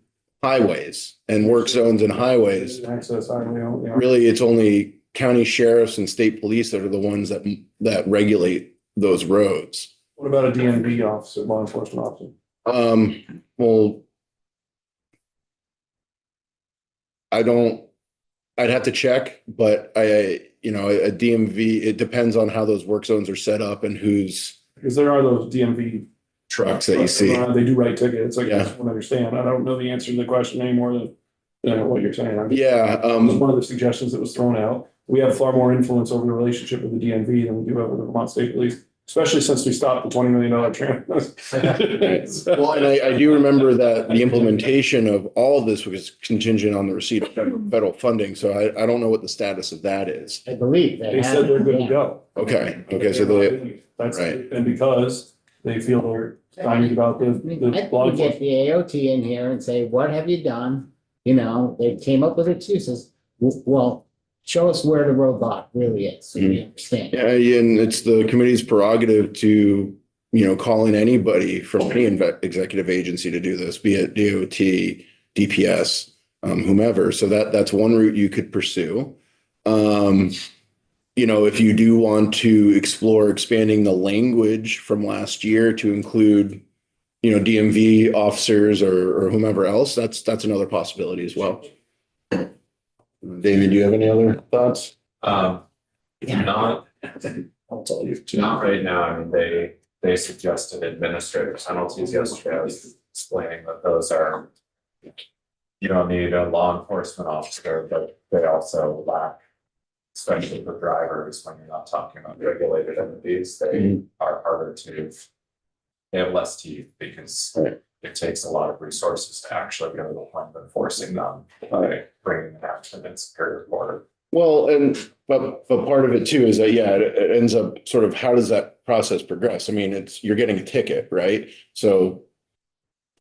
highways and work zones and highways, Access, really, it's only county sheriffs and state police that are the ones that regulate those roads. What about a DMV officer, law enforcement officer? Well, I'd have to check, but a DMV, it depends on how those work zones are set up and whose Because there are those DMV trucks that you see. They do write tickets. I Yeah. just want to understand. I don't know the answer to the question any more than what you're saying. Yeah, It was one of the suggestions that was thrown out. We have far more influence over the relationship with the DMV than we do over the Vermont State Police, especially since we stopped the $20 million tram. well, and I do remember that the implementation of all of this was contingent on the receipt of federal funding, so I don't know what the status of that is. I believe They said they're good to go. Okay, so That's, right. and because they feel they're excited about the I law think we get enforcement. the AOT in here and say, what have you done? They came up with excuses. Well, show us where the roadblock really is, so we understand. Yeah, and it's the committee's prerogative to, call in anybody from any executive agency to do this, be it DOT, DPS, whomever. So that's one route you could pursue. If you do want to explore expanding the language from last year to include, DMV officers or whomever else, that's another possibility as well. David, do you have any other thoughts? Not, I'll tell you. not right now. I mean, they suggested administrative penalties yesterday. I was explaining that those are, you don't need a law enforcement officer, but they also lack, especially for drivers, when you're not talking about regulated entities, they are harder to, they have less teeth because it takes a lot of resources to actually go to the point of enforcing them by bringing an action in Superior Court. Well, but part of it too is that, yeah, it ends up sort of, how does that process progress? I mean, you're getting a ticket, right? So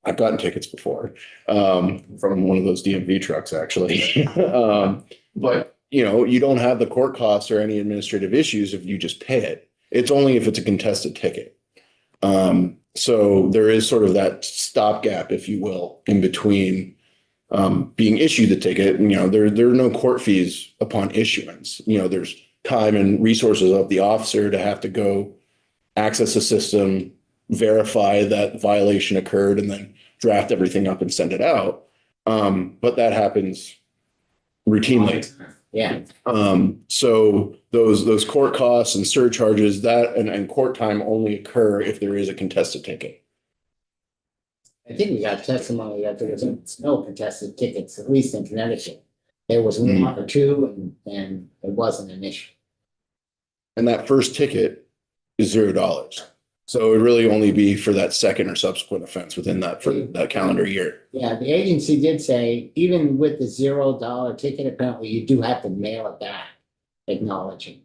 I've gotten tickets before, from one of those DMV trucks, actually. But you don't have the court costs or any administrative issues if you just pay it. It's only if it's a contested ticket. So there is sort of that stopgap, if you will, in between being issued the ticket. There are no court fees upon issuance. There's time and resources of the officer to have to go access the system, verify that violation occurred, and then draft everything up and send it out. But that happens routinely. Yeah. So those court costs and surcharges and court time only occur if there is a contested ticket. I think we got testimony that there was no contested tickets, at least in Connecticut. There was one or two and it wasn't an issue. And that first ticket is $0. So it would really only be for that second or subsequent offense within that, for that calendar year. Yeah, the agency did say, even with the $0 ticket, apparently you do have to mail it back, acknowledging.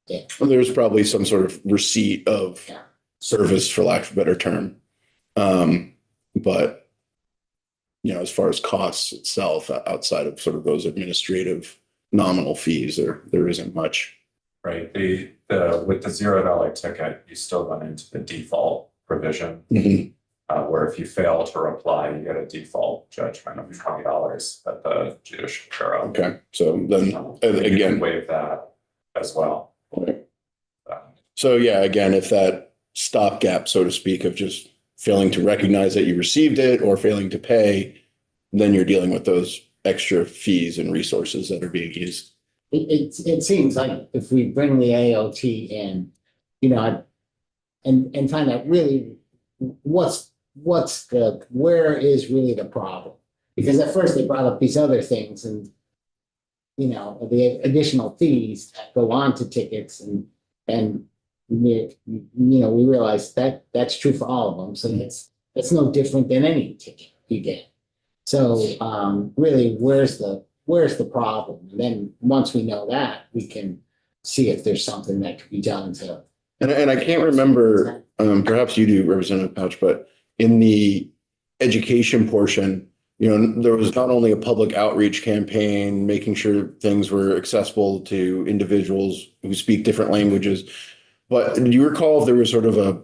There's probably some sort of receipt of Yeah. service, for lack of a better term. But, you know, as far as costs itself, outside of sort of those administrative nominal fees, there isn't much. Right, with the $0 ticket, you still run into the default provision. Mhm. Where if you fail to reply, you get a default judgment of $20 at the judicial bureau. Okay, so then, You can again, waive that as well. so yeah, again, if that stopgap, so to speak, of just failing to recognize that you received it or failing to pay, then you're dealing with those extra fees and resources that are being used. It seems like if we bring the AOT in, you know, and find out really where is really the problem? Because at first they brought up these other things and, you know, the additional fees that go on to tickets and, you know, we realized that that's true for all of them. So it's no different than any ticket you get. So, really, where's the problem? And then once we know that, we can see if there's something that could be done to. And I can't remember, perhaps you do, Representative Pouch, but in the education portion, you know, there was not only a public outreach campaign, making sure things were accessible to individuals who speak different languages, but do you recall if there was sort of a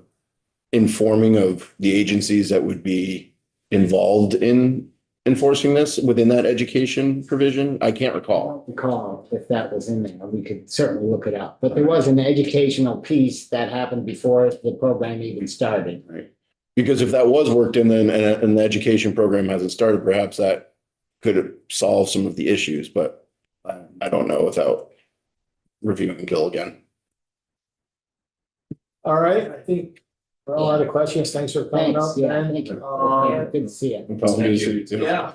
informing of the agencies that would be involved in enforcing this within that education provision? I can't I recall. don't recall if that was in there. We could certainly look it up. But there was an educational piece that happened before the program even started. Right. Because if that was worked in then and the education program hasn't started, perhaps that could solve some of the issues, but I don't know without reviewing Bill again. All right, I think we're all out of questions. Thanks for coming Thanks, up, yeah, Ben. thank you. Um, Good to see you. No problem. Yeah.